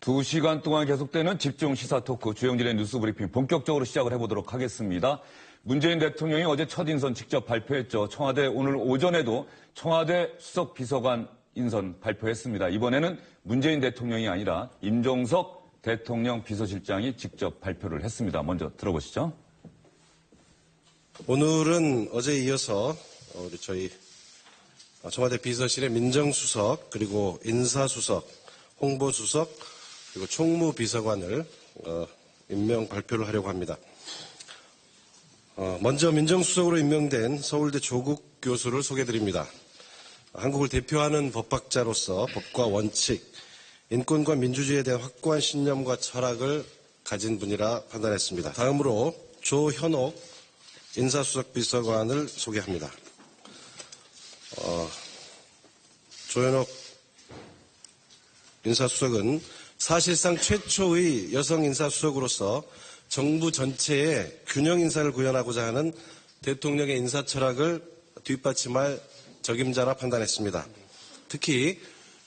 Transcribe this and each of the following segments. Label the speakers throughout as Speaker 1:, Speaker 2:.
Speaker 1: 2시간 동안 계속되는 집중 시사 토크 주영진의 뉴스 브리핑 본격적으로 시작을 해보도록 하겠습니다. 문재인 대통령이 어제 첫 인선 직접 발표했죠. 청와대 오늘 오전에도 청와대 수석 비서관 인선 발표했습니다. 이번에는 문재인 대통령이 아니라 임종석 대통령 비서실장이 직접 발표를 했습니다. 먼저 들어보시죠.
Speaker 2: 오늘은 어제에 이어서 저희 청와대 비서실의 민정수석 그리고 인사수석, 홍보수석 그리고 총무비서관을 임명 발표를 하려고 합니다. 먼저 민정수석으로 임명된 서울대 조국 교수를 소개드립니다. 한국을 대표하는 법학자로서 법과 원칙, 인권과 민주주의에 대한 확고한 신념과 철학을 가진 분이라 판단했습니다. 다음으로 조현옥 인사수석 비서관을 소개합니다. 조현옥 인사수석은 사실상 최초의 여성 인사수석으로서 정부 전체에 균형 인사를 구현하고자 하는 대통령의 인사 철학을 뒷받침할 적임자라 판단했습니다. 특히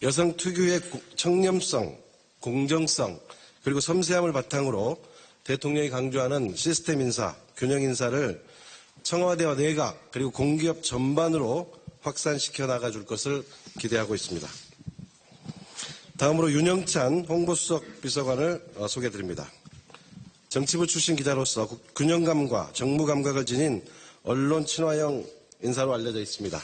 Speaker 2: 여성 특유의 청렴성, 공정성, 그리고 섬세함을 바탕으로 대통령이 강조하는 시스템 인사, 균형 인사를 청와대와 내각, 그리고 공기업 전반으로 확산시켜 나가줄 것을 기대하고 있습니다. 다음으로 윤영찬 홍보수석 비서관을 소개드립니다. 정치부 출신 기자로서 균형감과 정무 감각을 지닌 언론 친화형 인사로 알려져 있습니다.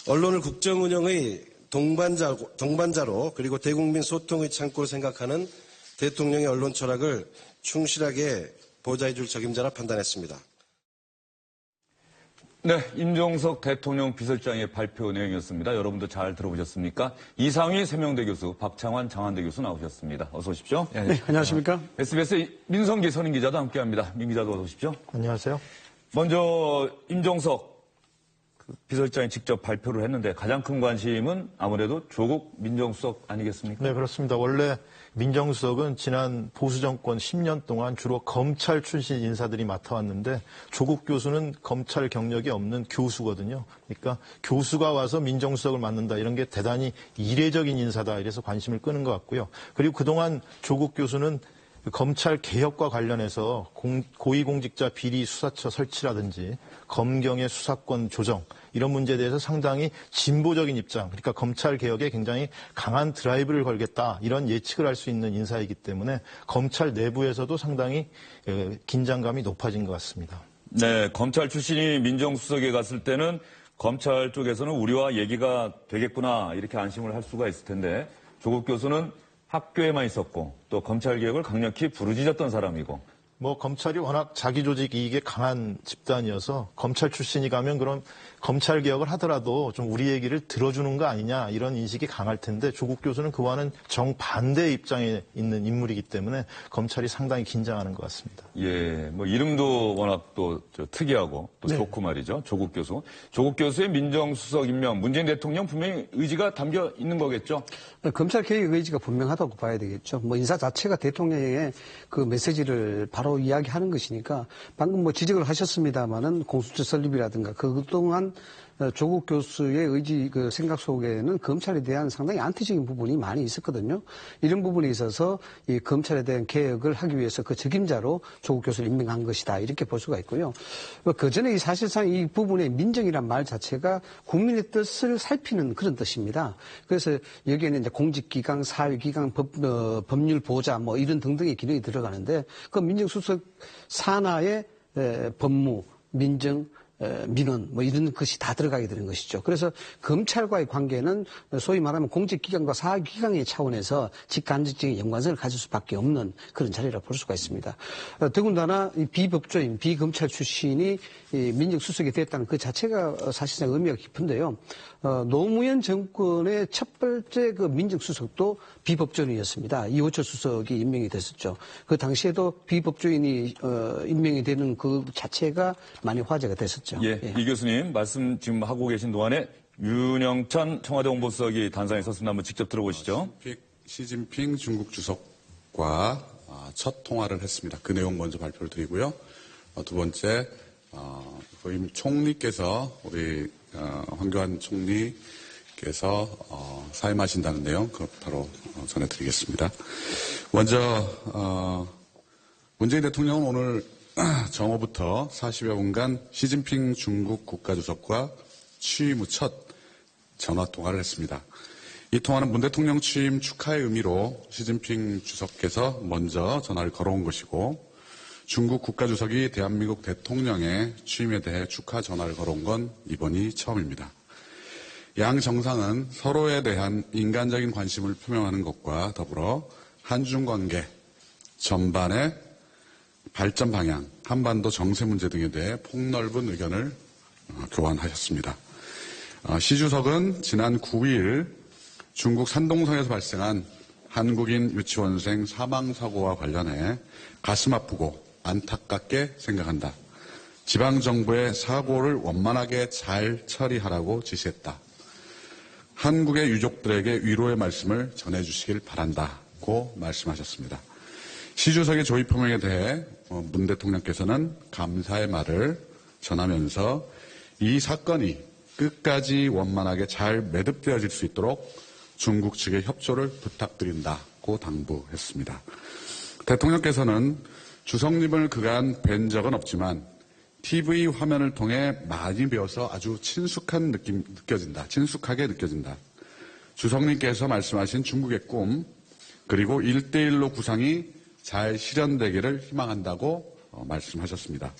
Speaker 2: 언론을 국정운영의 동반자로 그리고 대국민 소통의 창구로 생각하는 대통령의 언론 철학을 충실하게 보좌해줄 적임자라 판단했습니다.
Speaker 1: 네, 임종석 대통령 비서실장의 발표 내용이었습니다. 여러분도 잘 들어보셨습니까? 이상휘 세명대 교수, 박창환 장한대 교수 나오셨습니다. 어서 오십시오.
Speaker 3: 네, 안녕하십니까?
Speaker 1: SBS 민성기 선임 기자도 함께합니다. 민 기자도 어서 오십시오.
Speaker 3: 안녕하세요.
Speaker 1: 먼저 임종석 비서실장이 직접 발표를 했는데 가장 큰 관심은 아무래도 조국 민정수석 아니겠습니까?
Speaker 3: 네, 그렇습니다. 원래 민정수석은 지난 보수정권 10년 동안 주로 검찰 출신 인사들이 맡아왔는데 조국 교수는 검찰 경력이 없는 교수거든요. 그러니까 교수가 와서 민정수석을 맡는다 이런 게 대단히 이례적인 인사다 이래서 관심을 끄는 것 같고요. 그리고 그동안 조국 교수는 검찰 개혁과 관련해서 고위공직자 비리 수사처 설치라든지 검경의 수사권 조정 이런 문제에 대해서 상당히 진보적인 입장, 그러니까 검찰 개혁에 굉장히 강한 드라이브를 걸겠다 이런 예측을 할 수 있는 인사이기 때문에 검찰 내부에서도 상당히 긴장감이 높아진 것 같습니다.
Speaker 1: 네, 검찰 출신이 민정수석에 갔을 때는 검찰 쪽에서는 우리와 얘기가 되겠구나 이렇게 안심을 할 수가 있을 텐데 조국 교수는 학교에만 있었고 또 검찰 개혁을 강력히 부르짖었던 사람이고
Speaker 3: 검찰이 워낙 자기 조직 이익에 강한 집단이어서 검찰 출신이 가면 그럼 검찰 개혁을 하더라도 좀 우리 얘기를 들어주는 거 아니냐 이런 인식이 강할 텐데 조국 교수는 그와는 정반대의 입장에 있는 인물이기 때문에 검찰이 상당히 긴장하는 것 같습니다.
Speaker 1: 예, 이름도 워낙 또 특이하고 또
Speaker 3: 네.
Speaker 1: 좋고 말이죠. 조국 교수. 조국 교수의 민정수석 임명, 문재인 대통령 분명히 의지가 담겨 있는 거겠죠?
Speaker 4: 검찰 개혁 의지가 분명하다고 봐야 되겠죠. 인사 자체가 대통령의 그 메시지를 바로 이야기하는 것이니까 방금 지적을 하셨습니다마는 공수처 설립이라든가 그동안 조국 교수의 의지 그 생각 속에는 검찰에 대한 상당히 안티적인 부분이 많이 있었거든요. 이런 부분에 있어서 이 검찰에 대한 개혁을 하기 위해서 그 적임자로 조국 교수를 임명한 것이다 이렇게 볼 수가 있고요. 그 전에 사실상 이 부분의 민정이란 말 자체가 국민의 뜻을 살피는 그런 뜻입니다. 그래서 여기에는 이제 공직기강, 사회기강, 법률 보좌 이런 등등의 기능이 들어가는데 그 민정수석 산하의 법무, 민정, 민원 이런 것이 다 들어가게 되는 것이죠. 그래서 검찰과의 관계는 소위 말하면 공직기관과 사회기관의 차원에서 직간접적인 연관성을 가질 수밖에 없는 그런 자리라고 볼 수가 있습니다. 더군다나 이 비법조인, 비검찰 출신이 민정수석이 됐다는 그 자체가 사실상 의미가 깊은데요. 노무현 정권의 첫 번째 그 민정수석도 비법조인이었습니다. 이호철 수석이 임명이 됐었죠. 그 당시에도 비법조인이 임명이 되는 그 자체가 많이 화제가 됐었죠.
Speaker 1: 예, 이 교수님 말씀 지금 하고 계신 동안에 윤영찬 청와대 홍보수석이 단상에 섰습니다. 한번 직접 들어보시죠.
Speaker 5: 시진핑 중국 주석과 첫 통화를 했습니다. 그 내용 먼저 발표를 드리고요. 두 번째, 부임 총리께서 우리 황교안 총리 사임하신다는 내용 바로 전해드리겠습니다. 먼저 문재인 대통령은 오늘 정오부터 40여 분간 시진핑 중국 국가주석과 취임 후 첫 전화통화를 했습니다. 이 통화는 문 대통령 취임 축하의 의미로 시진핑 주석께서 먼저 전화를 걸어온 것이고 중국 국가주석이 대한민국 대통령의 취임에 대해 축하 전화를 걸어온 건 이번이 처음입니다. 양 정상은 서로에 대한 인간적인 관심을 표명하는 것과 더불어 한중 관계 전반의 발전 방향, 한반도 정세 문제 등에 대해 폭넓은 의견을 교환하셨습니다. 시 주석은 지난 9일 중국 산동성에서 발생한 한국인 유치원생 사망사고와 관련해 가슴 아프고 안타깝게 생각한다. 지방정부의 사고를 원만하게 잘 처리하라고 지시했다. 한국의 유족들에게 위로의 말씀을 전해주시길 바란다고 말씀하셨습니다. 시 주석의 조의 표명에 대해 문 대통령께서는 감사의 말을 전하면서 이 사건이 끝까지 원만하게 잘 매듭되어질 수 있도록 중국 측의 협조를 부탁드린다고 당부했습니다. 대통령께서는 주석님을 그간 뵌 적은 없지만 TV 화면을 통해 많이 배워서 아주 친숙하게 느껴진다. 주석님께서 말씀하신 중국의 꿈 그리고 1대1로 구상이 잘 실현되기를 희망한다고 말씀하셨습니다.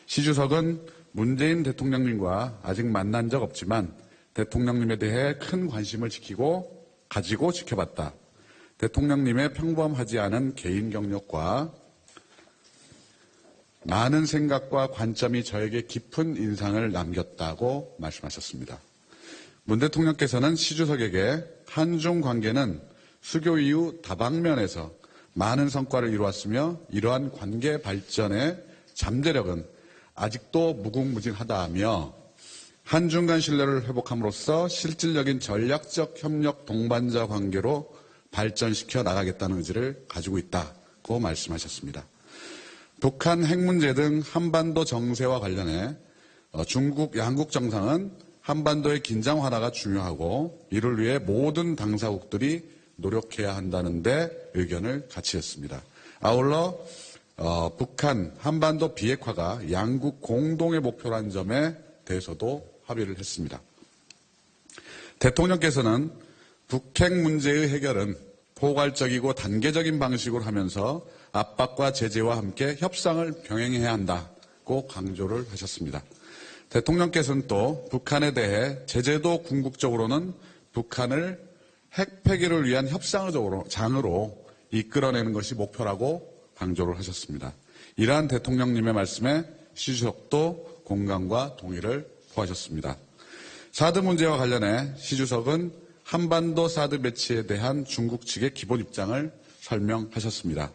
Speaker 5: 시 주석은 문재인 대통령님과 아직 만난 적 없지만 대통령님에 대해 큰 관심을 가지고 지켜봤다. 대통령님의 평범하지 않은 개인 경력과 많은 생각과 관점이 저에게 깊은 인상을 남겼다고 말씀하셨습니다. 문 대통령께서는 시 주석에게 한중 관계는 수교 이후 다방면에서 많은 성과를 이루었으며 이러한 관계 발전의 잠재력은 아직도 무궁무진하다며 한중 간 신뢰를 회복함으로써 실질적인 전략적 협력 동반자 관계로 발전시켜 나가겠다는 의지를 가지고 있다고 말씀하셨습니다. 북한 핵 문제 등 한반도 정세와 관련해 중국 양국 정상은 한반도의 긴장 완화가 중요하고 이를 위해 모든 당사국들이 노력해야 한다는 데 의견을 같이 했습니다. 아울러 북한 한반도 비핵화가 양국 공동의 목표라는 점에 대해서도 합의를 했습니다. 대통령께서는 북핵 문제의 해결은 포괄적이고 단계적인 방식으로 하면서 압박과 제재와 함께 협상을 병행해야 한다고 강조를 하셨습니다. 대통령께서는 또 북한에 대해 제재도 궁극적으로는 북한을 핵 폐기를 위한 협상장으로 이끌어내는 것이 목표라고 강조를 하셨습니다. 이러한 대통령님의 말씀에 시 주석도 공감과 동의를 표하셨습니다. 사드 문제와 관련해 시 주석은 한반도 사드 배치에 대한 중국 측의 기본 입장을 설명하셨습니다.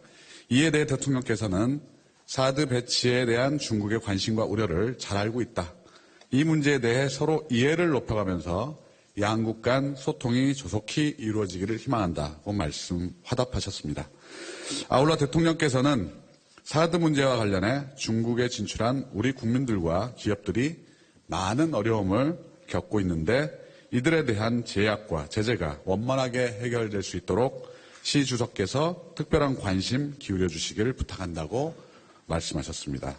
Speaker 5: 이에 대해 대통령께서는 사드 배치에 대한 중국의 관심과 우려를 잘 알고 있다. 이 문제에 대해 서로 이해를 높여가면서 양국 간 소통이 조속히 이루어지기를 희망한다고 화답하셨습니다. 아울러 대통령께서는 사드 문제와 관련해 중국에 진출한 우리 국민들과 기업들이 많은 어려움을 겪고 있는데 이들에 대한 제약과 제재가 원만하게 해결될 수 있도록 시 주석께서 특별한 관심 기울여 주시기를 부탁한다고 말씀하셨습니다.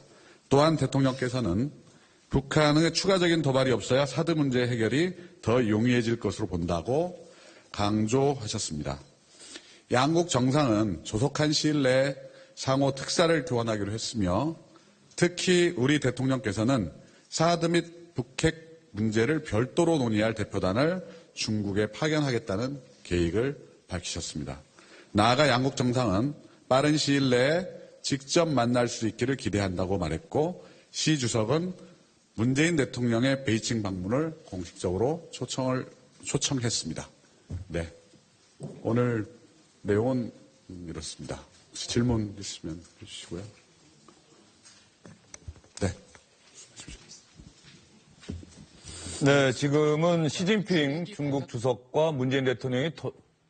Speaker 5: 또한 대통령께서는 북한의 추가적인 도발이 없어야 사드 문제 해결이 더 용이해질 것으로 본다고 강조하셨습니다. 양국 정상은 조속한 시일 내에 상호 특사를 교환하기로 했으며 특히 우리 대통령께서는 사드 및 북핵 문제를 별도로 논의할 대표단을 중국에 파견하겠다는 계획을 밝히셨습니다. 나아가 양국 정상은 빠른 시일 내에 직접 만날 수 있기를 기대한다고 말했고 시 주석은 문재인 대통령의 베이징 방문을 공식적으로 초청했습니다. 네, 오늘 내용은 이렇습니다. 혹시 질문 있으면 해주시고요. 네.
Speaker 1: 네, 지금은 시진핑 중국 주석과 문재인 대통령이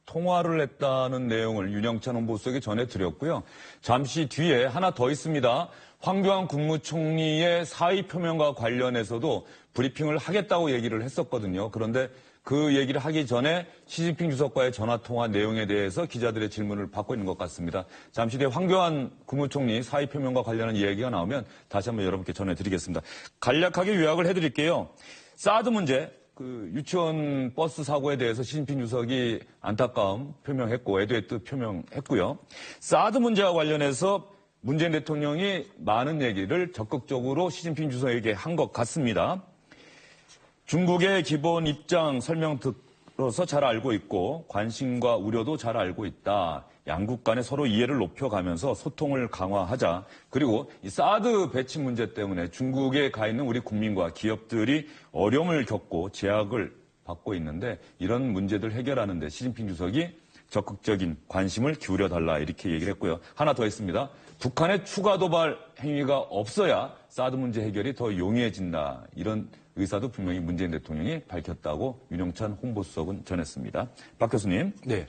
Speaker 1: 통화를 했다는 내용을 윤영찬 홍보수석이 전해드렸고요. 잠시 뒤에 하나 더 있습니다. 황교안 국무총리의 사의 표명과 관련해서도 브리핑을 하겠다고 얘기를 했었거든요. 그런데 그 얘기를 하기 전에 시진핑 주석과의 전화통화 내용에 대해서 기자들의 질문을 받고 있는 것 같습니다. 잠시 뒤에 황교안 국무총리 사의 표명과 관련한 이야기가 나오면 다시 한번 여러분께 전해드리겠습니다. 간략하게 요약을 해드릴게요. 사드 문제, 그 유치원 버스 사고에 대해서 시진핑 주석이 안타까움 표명했고 애도의 뜻 표명했고요. 사드 문제와 관련해서 문재인 대통령이 많은 얘기를 적극적으로 시진핑 주석에게 한 것 같습니다. 중국의 기본 입장 설명 들어서 잘 알고 있고 관심과 우려도 잘 알고 있다. 양국 간에 서로 이해를 높여가면서 소통을 강화하자. 그리고 이 사드 배치 문제 때문에 중국에 가 있는 우리 국민과 기업들이 어려움을 겪고 제약을 받고 있는데 이런 문제들 해결하는 데 시진핑 주석이 적극적인 관심을 기울여달라 이렇게 얘기를 했고요. 하나 더 있습니다. 북한의 추가 도발 행위가 없어야 사드 문제 해결이 더 용이해진다. 이런 의사도 분명히 문재인 대통령이 밝혔다고 윤영찬 홍보수석은 전했습니다. 박 교수님.
Speaker 6: 네.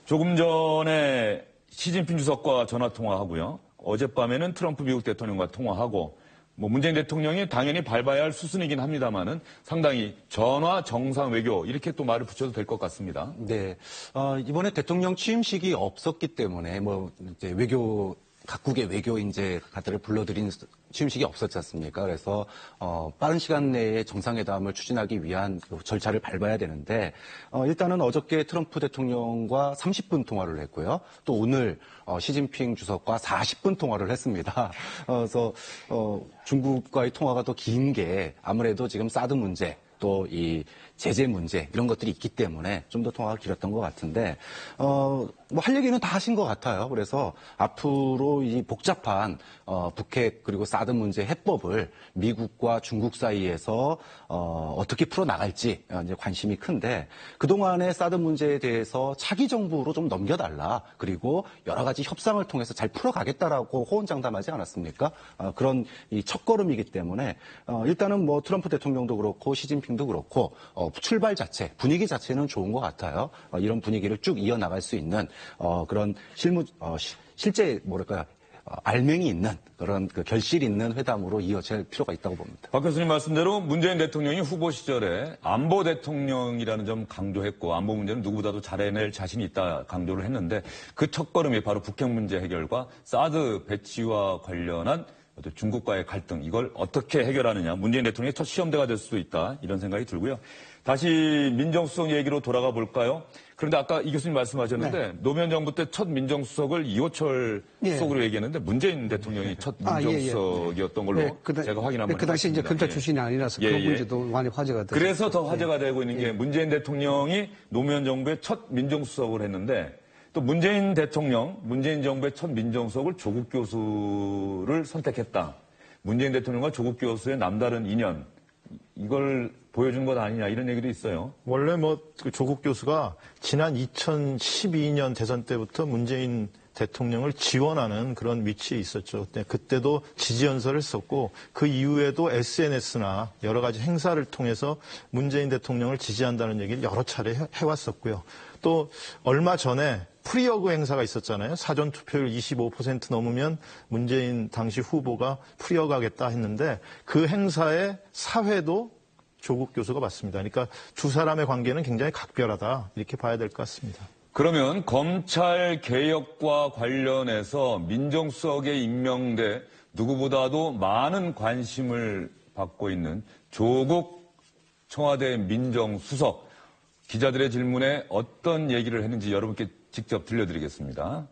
Speaker 1: 조금 전에 시진핑 주석과 전화통화하고요. 어젯밤에는 트럼프 미국 대통령과 통화하고 문재인 대통령이 당연히 밟아야 할 수순이긴 합니다만은 상당히 전화 정상 외교 이렇게 또 말을 붙여도 될 것 같습니다.
Speaker 6: 네. 이번에 대통령 취임식이 없었기 때문에 이제 각국의 외교 인재가들을 불러들인 취임식이 없었지 않습니까? 그래서 빠른 시간 내에 정상회담을 추진하기 위한 그 절차를 밟아야 되는데 일단은 어저께 트럼프 대통령과 30분 통화를 했고요. 또 오늘 시진핑 주석과 40분 통화를 했습니다. 그래서 중국과의 통화가 더 긴 게 아무래도 지금 사드 문제 또 이 제재 문제 이런 것들이 있기 때문에 좀 더 통화가 길었던 것 같은데 할 얘기는 다 하신 것 같아요. 그래서 앞으로 이 복잡한 북핵 그리고 사드 문제 해법을 미국과 중국 사이에서 어떻게 풀어 나갈지 이제 관심이 큰데 그동안의 사드 문제에 대해서 차기 정부로 좀 넘겨달라. 그리고 여러 가지 협상을 통해서 잘 풀어가겠다라고 호언장담하지 않았습니까? 그런 이 첫걸음이기 때문에 일단은 트럼프 대통령도 그렇고 시진핑도 그렇고 출발 자체, 분위기 자체는 좋은 것 같아요. 이런 분위기를 쭉 이어나갈 수 있는 그런 실제 알맹이 있는 그런 결실 있는 회담으로 이어질 필요가 있다고 봅니다.
Speaker 1: 박 교수님 말씀대로 문재인 대통령이 후보 시절에 안보 대통령이라는 점 강조했고 안보 문제는 누구보다도 잘 해낼 자신이 있다 강조를 했는데 그 첫걸음이 바로 북핵 문제 해결과 사드 배치와 관련한 중국과의 갈등 이걸 어떻게 해결하느냐 문재인 대통령의 첫 시험대가 될 수도 있다 이런 생각이 들고요. 다시 민정수석 얘기로 돌아가 볼까요? 그런데 아까 이 교수님 말씀하셨는데 노무현 정부 때 첫 민정수석을 이호철 수석으로 얘기했는데 문재인 대통령이 첫 민정수석이었던 걸로 제가 확인 한번
Speaker 4: 그 당시 이제
Speaker 1: 해봤습니다.
Speaker 4: 검찰 출신이 아니라서 그 문제도 많이 화제가 됐어요.
Speaker 1: 그래서 더 화제가 되고 있는 게 문재인 대통령이 노무현 정부의 첫 민정수석을 했는데 또 문재인 정부의 첫 민정수석을 조국 교수를 선택했다. 문재인 대통령과 조국 교수의 남다른 인연 이걸 보여준 것 아니냐 이런 얘기도 있어요.
Speaker 3: 원래 그 조국 교수가 지난 2012년 대선 때부터 문재인 대통령을 지원하는 그런 위치에 있었죠. 그때도 지지연설을 썼고 그 이후에도 SNS나 여러 가지 행사를 통해서 문재인 대통령을 지지한다는 얘기를 여러 차례 해왔었고요. 또 얼마 전에 프리어그 행사가 있었잖아요. 사전투표율 25% 넘으면 문재인 당시 후보가 프리어그 하겠다 했는데 그 행사의 사회도 조국 교수가 맡습니다. 그러니까 두 사람의 관계는 굉장히 각별하다 이렇게 봐야 될 것 같습니다.
Speaker 1: 그러면 검찰 개혁과 관련해서 민정수석에 임명돼 누구보다도 많은 관심을 받고 있는 조국 청와대 민정수석 기자들의 질문에 어떤 얘기를 했는지 여러분께 직접 들려드리겠습니다.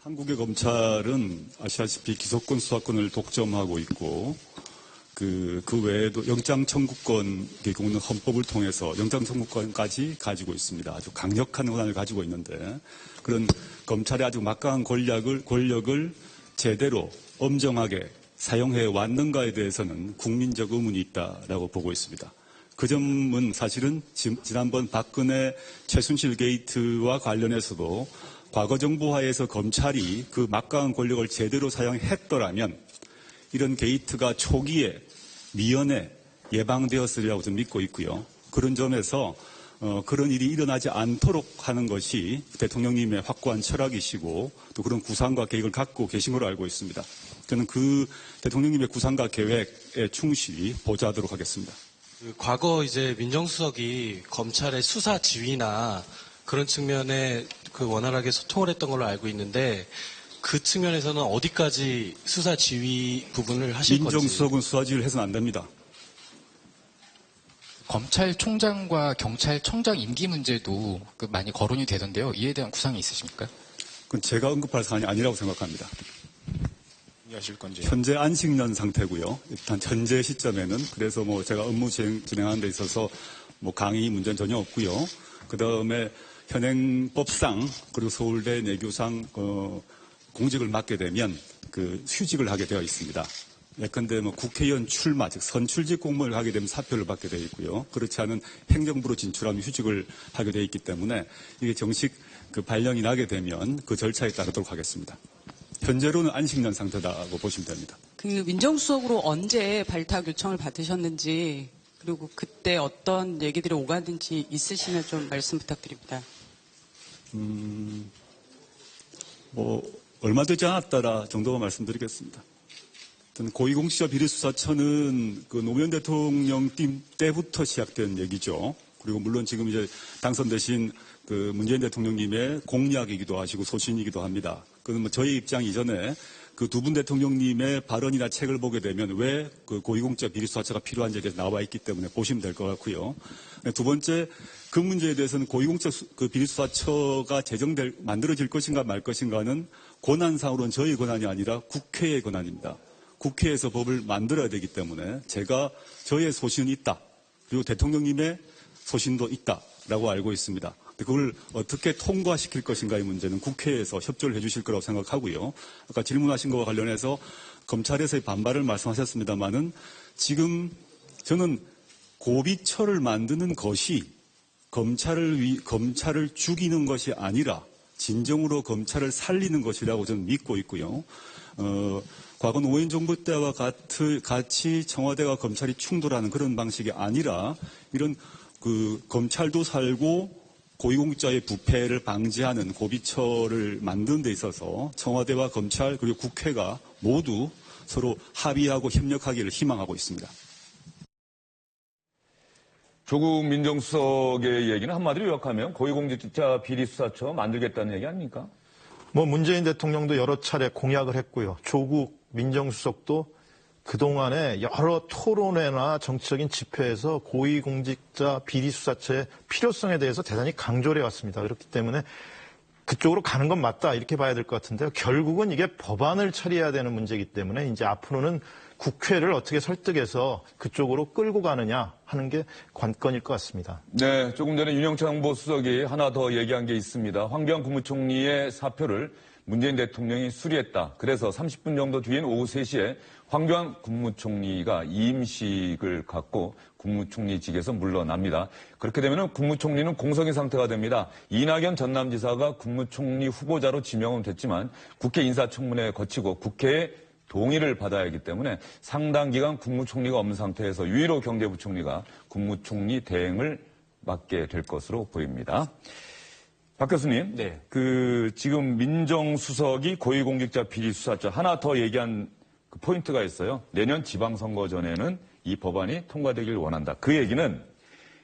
Speaker 7: 한국의 검찰은 아시다시피 기소권, 수사권을 독점하고 있고 그 외에도 영장 청구권의 경우는 헌법을 통해서 영장 청구권까지 가지고 있습니다. 아주 강력한 권한을 가지고 있는데 그런 검찰의 아주 막강한 권력을 제대로 엄정하게 사용해 왔는가에 대해서는 국민적 의문이 있다라고 보고 있습니다. 그 점은 사실은 지난번 박근혜 최순실 게이트와 관련해서도 과거 정부 하에서 검찰이 그 막강한 권력을 제대로 사용했더라면 이런 게이트가 초기에 미연에 예방되었으리라고 좀 믿고 있고요. 그런 점에서 그런 일이 일어나지 않도록 하는 것이 대통령님의 확고한 철학이시고 또 그런 구상과 계획을 갖고 계신 걸로 알고 있습니다. 저는 그 대통령님의 구상과 계획에 충실히 보좌하도록 하겠습니다.
Speaker 8: 과거 이제 민정수석이 검찰의 수사 지휘나 그런 측면에 원활하게 소통을 했던 걸로 알고 있는데 그 측면에서는 어디까지 수사 지휘 부분을 하실 건지.
Speaker 7: 민정수석은 수사 지휘를 해서는 안 됩니다.
Speaker 9: 검찰총장과 경찰청장 임기 문제도 많이 거론이 되던데요. 이에 대한 구상이 있으십니까?
Speaker 7: 그건 제가 언급할 사안이 아니라고 생각합니다.
Speaker 9: 하실 건지.
Speaker 7: 현재 안식년 상태고요. 일단 현재 시점에는 그래서 제가 업무 진행하는 데 있어서 강의 문제는 전혀 없고요. 그 다음에 현행법상 그리고 서울대 내교상 공직을 맡게 되면 휴직을 하게 되어 있습니다. 예컨대 국회의원 출마, 즉 선출직 공무원을 하게 되면 사표를 받게 되어 있고요. 그렇지 않은 행정부로 진출하면 휴직을 하게 되어 있기 때문에 이게 정식 발령이 나게 되면 그 절차에 따르도록 하겠습니다. 현재로는 안식년 상태다고 보시면 됩니다.
Speaker 10: 민정수석으로 언제 발탁 요청을 받으셨는지 그리고 그때 어떤 얘기들이 오갔는지 있으시면 좀 말씀 부탁드립니다.
Speaker 7: 얼마 되지 않았다라 정도만 말씀드리겠습니다. 고위공직자 비리수사처는 노무현 대통령 때부터 시작된 얘기죠. 그리고 물론 지금 이제 당선되신 문재인 대통령님의 공약이기도 하시고 소신이기도 합니다. 그건 저희 입장 이전에 두 분 대통령님의 발언이나 책을 보게 되면 왜 고위공직자 비리수사처가 필요한지에 대해서 나와 있기 때문에 보시면 될 것 같고요. 두 번째, 그 문제에 대해서는 고위공직자 비리수사처가 만들어질 것인가 말 것인가는 권한상으로는 저희 권한이 아니라 국회의 권한입니다. 국회에서 법을 만들어야 되기 때문에 저의 소신이 있다. 그리고 대통령님의 소신도 있다라고 알고 있습니다. 그걸 어떻게 통과시킬 것인가의 문제는 국회에서 협조를 해주실 거라고 생각하고요. 아까 질문하신 것과 관련해서 검찰에서의 반발을 말씀하셨습니다마는 지금 저는 고비처를 만드는 것이 검찰을 죽이는 것이 아니라 진정으로 검찰을 살리는 것이라고 저는 믿고 있고요. 과거 노무현 정부 때와 같이 청와대와 검찰이 충돌하는 그런 방식이 아니라 이런 검찰도 살고 고위공직자의 부패를 방지하는 고비처를 만드는 데 있어서 청와대와 검찰 그리고 국회가 모두 서로 합의하고 협력하기를 희망하고 있습니다.
Speaker 1: 조국 민정수석의 얘기는 한마디로 요약하면 고위공직자 비리수사처 만들겠다는 얘기 아닙니까?
Speaker 3: 문재인 대통령도 여러 차례 공약을 했고요. 조국 민정수석도 그동안에 여러 토론회나 정치적인 집회에서 고위공직자 비리수사처의 필요성에 대해서 대단히 강조를 해왔습니다. 그렇기 때문에 그쪽으로 가는 건 맞다 이렇게 봐야 될 것 같은데요. 결국은 이게 법안을 처리해야 되는 문제이기 때문에 이제 앞으로는 국회를 어떻게 설득해서 그쪽으로 끌고 가느냐 하는 게 관건일 것 같습니다.
Speaker 1: 네, 조금 전에 윤영찬 홍보수석이 하나 더 얘기한 게 있습니다. 황교안 국무총리의 사표를 문재인 대통령이 수리했다. 그래서 30분 정도 뒤인 오후 3시에 황교안 국무총리가 이임식을 갖고 국무총리직에서 물러납니다. 그렇게 되면 국무총리는 공석인 상태가 됩니다. 이낙연 전남지사가 국무총리 후보자로 지명은 됐지만 국회 인사청문회 거치고 국회의 동의를 받아야 하기 때문에 상당 기간 국무총리가 없는 상태에서 유일호 경제부총리가 국무총리 대행을 맡게 될 것으로 보입니다. 박 교수님,
Speaker 6: 네.
Speaker 1: 지금 민정수석이 고위공직자 비리수사처 하나 더 얘기한 포인트가 있어요. 내년 지방선거 전에는 이 법안이 통과되길 원한다. 그 얘기는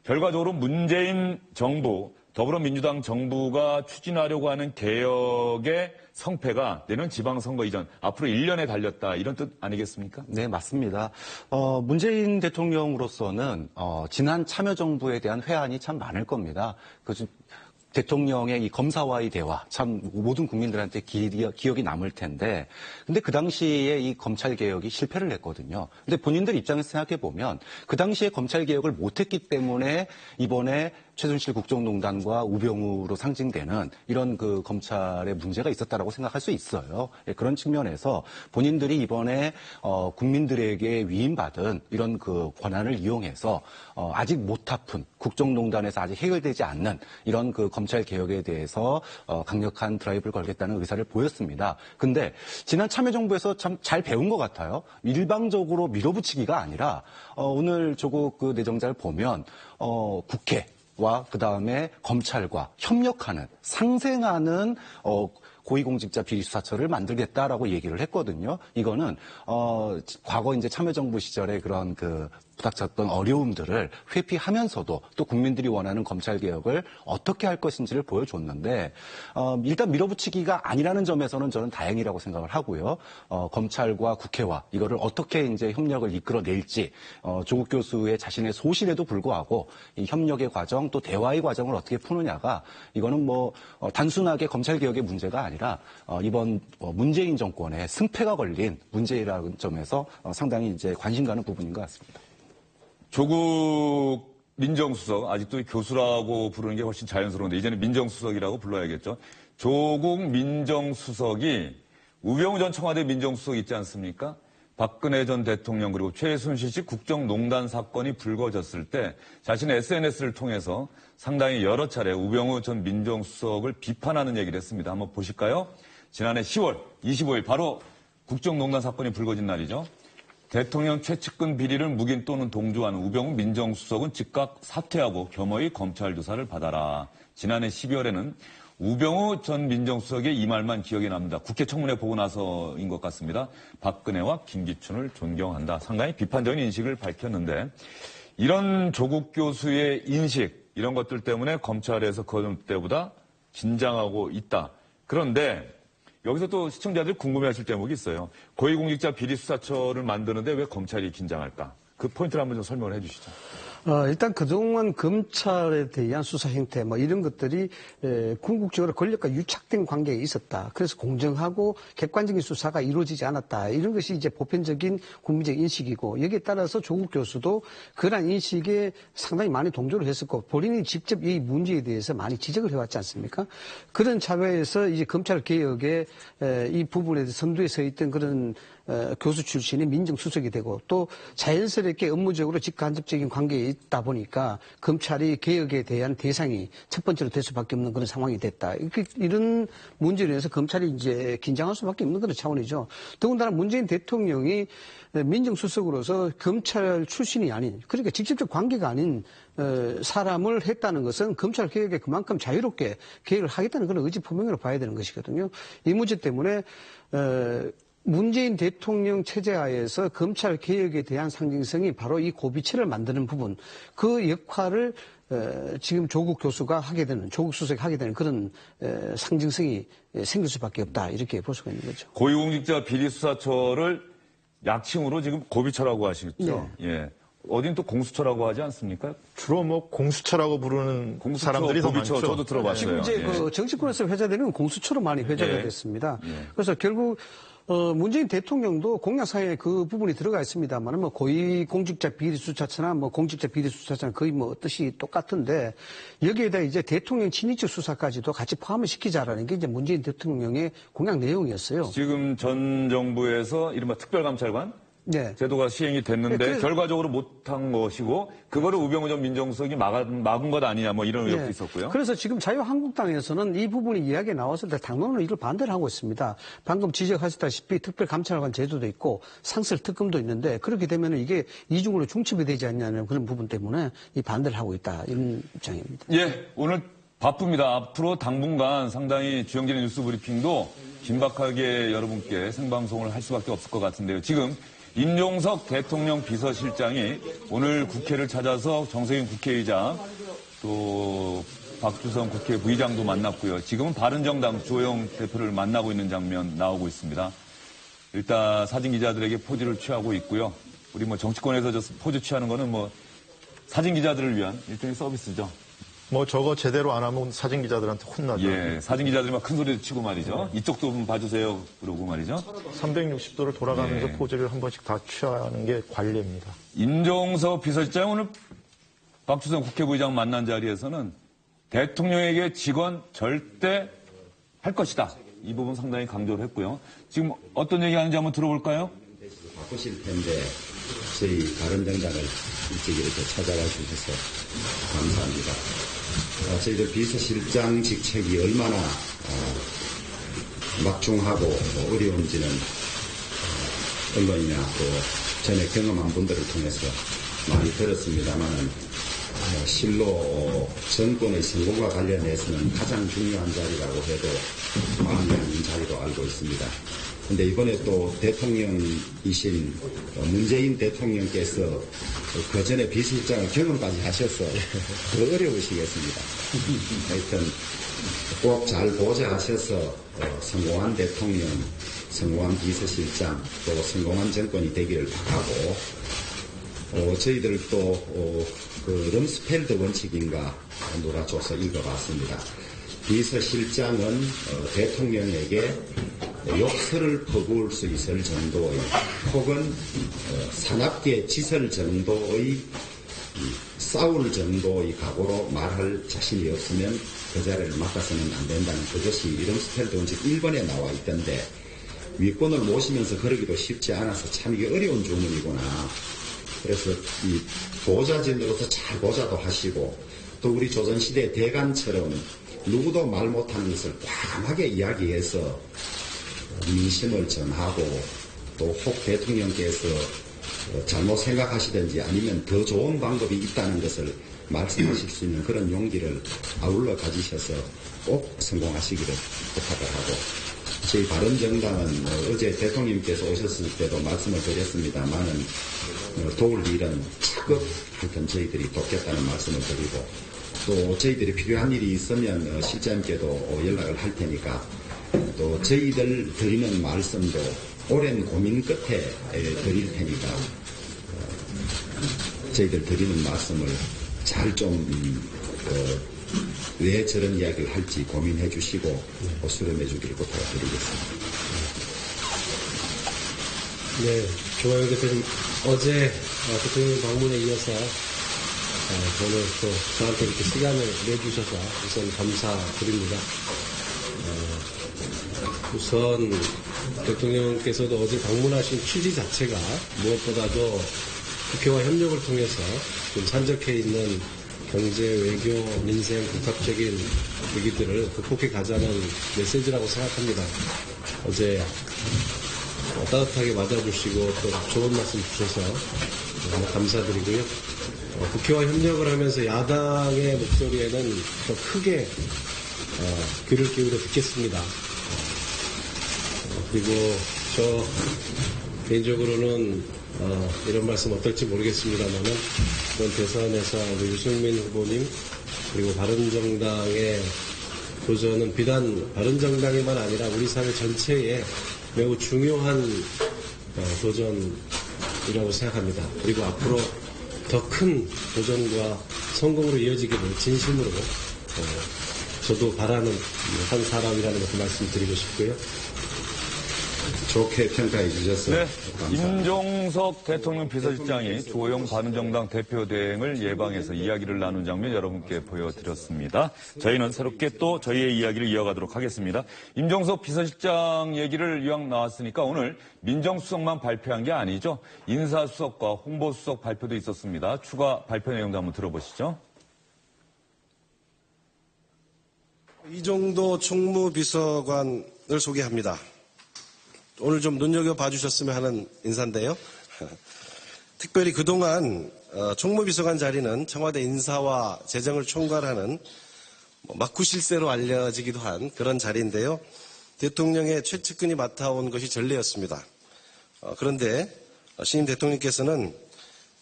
Speaker 1: 결과적으로 문재인 정부, 더불어민주당 정부가 추진하려고 하는 개혁의 성패가 내년 지방선거 이전 앞으로 1년에 달렸다 이런 뜻 아니겠습니까?
Speaker 6: 네, 맞습니다. 문재인 대통령으로서는 지난 참여정부에 대한 회한이 참 많을 겁니다. 대통령의 이 검사와의 대화, 참 모든 국민들한테 기억이 남을 텐데, 근데 그 당시에 이 검찰 개혁이 실패를 했거든요. 근데 본인들 입장에서 생각해 보면 그 당시에 검찰 개혁을 못했기 때문에 이번에 최순실 국정농단과 우병우로 상징되는 이런 검찰의 문제가 있었다라고 생각할 수 있어요. 예, 그런 측면에서 본인들이 이번에 국민들에게 위임받은 이런 권한을 이용해서 아직 못 아픈 국정농단에서 아직 해결되지 않는 이런 검찰 개혁에 대해서 강력한 드라이브를 걸겠다는 의사를 보였습니다. 근데 지난 참여정부에서 참 잘 배운 것 같아요. 일방적으로 밀어붙이기가 아니라 오늘 조국 내정자를 보면 국회 와 그다음에 검찰과 협력하는 상생하는 고위공직자 비리수사처를 만들겠다라고 얘기를 했거든요. 이거는 과거 이제 참여정부 시절에 그런 그 부닥쳤던 어려움들을 회피하면서도 또 국민들이 원하는 검찰 개혁을 어떻게 할 것인지를 보여줬는데 일단 밀어붙이기가 아니라는 점에서는 저는 다행이라고 생각을 하고요. 검찰과 국회와 이거를 어떻게 이제 협력을 이끌어낼지 조국 교수의 자신의 소신에도 불구하고 이 협력의 과정 또 대화의 과정을 어떻게 푸느냐가 이거는 뭐 단순하게 검찰 개혁의 문제가 아니라 이번 문재인 정권의 승패가 걸린 문제라는 점에서 상당히 이제 관심 가는 부분인 것 같습니다.
Speaker 1: 조국 민정수석, 아직도 교수라고 부르는 게 훨씬 자연스러운데 이제는 민정수석이라고 불러야겠죠. 조국 민정수석이 우병우 전 청와대 민정수석 있지 않습니까? 박근혜 전 대통령 그리고 최순실 씨 국정농단 사건이 불거졌을 때 자신의 SNS를 통해서 상당히 여러 차례 우병우 전 민정수석을 비판하는 얘기를 했습니다. 한번 보실까요? 지난해 10월 25일 바로 국정농단 사건이 불거진 날이죠. 대통령 최측근 비리를 묵인 또는 동조하는 우병우 민정수석은 즉각 사퇴하고 겸허히 검찰 조사를 받아라. 지난해 12월에는 우병우 전 민정수석의 이 말만 기억에 남는다. 국회 청문회 보고 나서인 것 같습니다. 박근혜와 김기춘을 존경한다. 상당히 비판적인 인식을 밝혔는데 이런 조국 교수의 인식, 이런 것들 때문에 검찰에서 그 때보다 긴장하고 있다. 그런데 여기서 또 시청자들이 궁금해하실 대목이 있어요. 고위공직자 비리수사처를 만드는데 왜 검찰이 긴장할까? 그 포인트를 한번 좀 설명을 해 주시죠.
Speaker 4: 일단 그동안 검찰에 대한 수사 형태 뭐 이런 것들이 궁극적으로 권력과 유착된 관계에 있었다. 그래서 공정하고 객관적인 수사가 이루어지지 않았다. 이런 것이 이제 보편적인 국민적 인식이고 여기에 따라서 조국 교수도 그러한 인식에 상당히 많이 동조를 했었고 본인이 직접 이 문제에 대해서 많이 지적을 해왔지 않습니까? 그런 차원에서 이제 검찰 개혁의 이 부분에 선두에 서 있던 그런 교수 출신이 민정수석이 되고 또 자연스럽게 업무적으로 직간접적인 관계에 있다 보니까 검찰이 개혁에 대한 대상이 첫 번째로 될 수밖에 없는 그런 상황이 됐다. 이런 문제로 인해서 검찰이 이제 긴장할 수밖에 없는 그런 차원이죠. 더군다나 문재인 대통령이 민정수석으로서 검찰 출신이 아닌 그러니까 직접적 관계가 아닌 사람을 했다는 것은 검찰 개혁에 그만큼 자유롭게 개혁을 하겠다는 그런 의지 표명으로 봐야 되는 것이거든요. 이 문제 때문에 문재인 대통령 체제하에서 검찰 개혁에 대한 상징성이 바로 이 고비체를 만드는 부분, 그 역할을 지금 조국 교수가 하게 되는, 조국 수석이 하게 되는 그런 상징성이 생길 수밖에 없다. 이렇게 볼 수가 있는 거죠.
Speaker 1: 고위공직자 비리수사처를 약칭으로 지금 고비처라고 하시겠죠?
Speaker 4: 네.
Speaker 1: 예. 어딘 또 공수처라고 하지 않습니까?
Speaker 3: 주로 뭐 공수처라고 부르는
Speaker 1: 공수처,
Speaker 3: 사람들이 더
Speaker 1: 고비처
Speaker 3: 많죠.
Speaker 1: 저도 들어봤어요.
Speaker 4: 지금 이제
Speaker 1: 예.
Speaker 4: 그 정치권에서 회자되는 공수처로 많이 회자가 됐습니다. 그래서 결국 문재인 대통령도 공약사에 그 부분이 들어가 있습니다만, 뭐 고위공직자 비리수사처나 뭐 공직자 비리수사처는 거의 뭐 뜻이 똑같은데 여기에다 이제 대통령 친인척 수사까지도 같이 포함을 시키자라는 게 이제 문재인 대통령의 공약 내용이었어요.
Speaker 1: 지금 전 정부에서 이른바 특별감찰관
Speaker 4: 네.
Speaker 1: 제도가 시행이 됐는데 결과적으로 못한 것이고 그거를 우병우 전 민정수석이 막은 것 아니냐 뭐 이런 의혹도 있었고요.
Speaker 4: 그래서 지금 자유한국당에서는 이 부분이 이야기가 나왔을 때 당론으로 이를 반대를 하고 있습니다. 방금 지적하셨다시피 특별감찰관 제도도 있고 상설특검도 있는데 그렇게 되면 이게 이중으로 중첩이 되지 않냐는 그런 부분 때문에 이 반대를 하고 있다. 이런 입장입니다.
Speaker 1: 예, 오늘 바쁩니다. 앞으로 당분간 상당히 주영진의 뉴스 브리핑도 긴박하게 여러분께 생방송을 할 수밖에 없을 것 같은데요. 지금 임종석 대통령 비서실장이 오늘 국회를 찾아서 정세균 국회의장 또 박주선 국회 부의장도 만났고요. 지금은 바른정당 주호영 대표를 만나고 있는 장면 나오고 있습니다. 일단 사진 기자들에게 포즈를 취하고 있고요. 우리 뭐 정치권에서 저 포즈 취하는 거는 뭐 사진 기자들을 위한 일종의 서비스죠.
Speaker 3: 뭐 저거 제대로 안 하면 사진 기자들한테 혼나죠.
Speaker 1: 예, 사진 기자들이 막 큰 소리도 치고 말이죠. 이쪽도 좀 봐주세요. 그러고 말이죠.
Speaker 3: 360도를 돌아가면서
Speaker 1: 예.
Speaker 3: 포즈를 한 번씩 다 취하는 게 관례입니다.
Speaker 1: 임종석 비서실장 오늘 박주선 국회부의장 만난 자리에서는 대통령에게 직원 절대 할 것이다. 이 부분 상당히 강조를 했고요. 지금 어떤 얘기하는지 한번 들어볼까요?
Speaker 11: 바꾸실 텐데 저희 바른정당을 일찍 이렇게 찾아와 주셔서 감사합니다. 저희들 비서실장 직책이 얼마나 막중하고 어려운지는 언론이나 또 전에 경험한 분들을 통해서 많이 들었습니다만은 실로 정권의 성공과 관련해서는 가장 중요한 자리라고 해도 마음이 아닌 사이로 알고 있습니다. 근데 이번에 또 대통령이신 문재인 대통령께서 그 전에 비서실장을 경험까지 하셔서 더 어려우시겠습니다. 하여튼 꼭 잘 보좌하셔서 성공한 대통령, 성공한 비서실장, 또 성공한 정권이 되기를 바라고 저희들도 그 럼스펠드 원칙인가 누가 줘서 읽어봤습니다. 비서실장은 대통령에게 욕설을 퍼부을 수 있을 정도의 혹은 사납게 짖을 정도의 싸울 정도의 각오로 말할 자신이 없으면 그 자리를 맡아서는 안 된다는 그것이 럼스펠드 원칙 1번에 나와 있던데 윗권을 모시면서 그러기도 쉽지 않아서 참 이게 어려운 주문이구나. 그래서 이 보좌진으로서 잘 보좌도 하시고 또 우리 조선시대 대간처럼 누구도 말 못하는 것을 과하게 이야기해서 민심을 전하고 또 혹 대통령께서 잘못 생각하시든지 아니면 더 좋은 방법이 있다는 것을 말씀하실 수 있는 그런 용기를 아울러 가지셔서 꼭 성공하시기를 부탁을 하고 저희 바른정당은 어제 대통령께서 오셨을 때도 말씀을 드렸습니다만은 도울 일은 차급 하여튼 저희들이 돕겠다는 말씀을 드리고 또 저희들이 필요한 일이 있으면 실장님께도 연락을 할 테니까 또 저희들 드리는 말씀도 오랜 고민 끝에 드릴 테니까 저희들 드리는 말씀을 잘 좀 왜 저런 이야기를 할지 고민해 주시고 수렴해 주기를 부탁드리겠습니다.
Speaker 12: 네, 조광영 대표님 어제 대통령 방문에 이어서 오늘 또 저한테 이렇게 시간을 내주셔서 우선 감사드립니다. 우선 대통령께서도 어제 방문하신 취지 자체가 무엇보다도 국회와 협력을 통해서 좀 산적해 있는 경제, 외교, 민생, 복합적인 위기들을 극복해 가자는 메시지라고 생각합니다. 어제 따뜻하게 맞아주시고 또 좋은 말씀 주셔서 너무 감사드리고요. 국회와 협력을 하면서 야당의 목소리에는 더 크게 귀를 기울여 듣겠습니다. 그리고 저 개인적으로는 이런 말씀 어떨지 모르겠습니다만은 이번 대선에서 우리 유승민 후보님 그리고 바른정당의 도전은 비단 바른정당에만 아니라 우리 사회 전체에 매우 중요한 도전이라고 생각합니다. 그리고 앞으로 더 큰 도전과 성공으로 이어지기를 진심으로 저도 바라는 한 사람이라는 것을 말씀드리고 싶고요.
Speaker 11: 좋게 평가해 주셔서
Speaker 1: 네,
Speaker 11: 감사합니다.
Speaker 1: 임종석 대통령 비서실장이 조영 바른정당 대표 대행을 예방해서 이야기를 나눈 장면 여러분께 보여드렸습니다. 저희는 새롭게 또 저희의 이야기를 이어가도록 하겠습니다. 임종석 비서실장 얘기를 이왕 나왔으니까 오늘 민정수석만 발표한 게 아니죠. 인사수석과 홍보수석 발표도 있었습니다. 추가 발표 내용도 한번 들어보시죠.
Speaker 2: 이종도 총무비서관을 소개합니다. 오늘 좀 눈여겨봐 주셨으면 하는 인사인데요. 특별히 그동안 총무비서관 자리는 청와대 인사와 재정을 총괄하는 막구실세로 알려지기도 한 그런 자리인데요. 대통령의 최측근이 맡아온 것이 전례였습니다. 그런데 신임 대통령께서는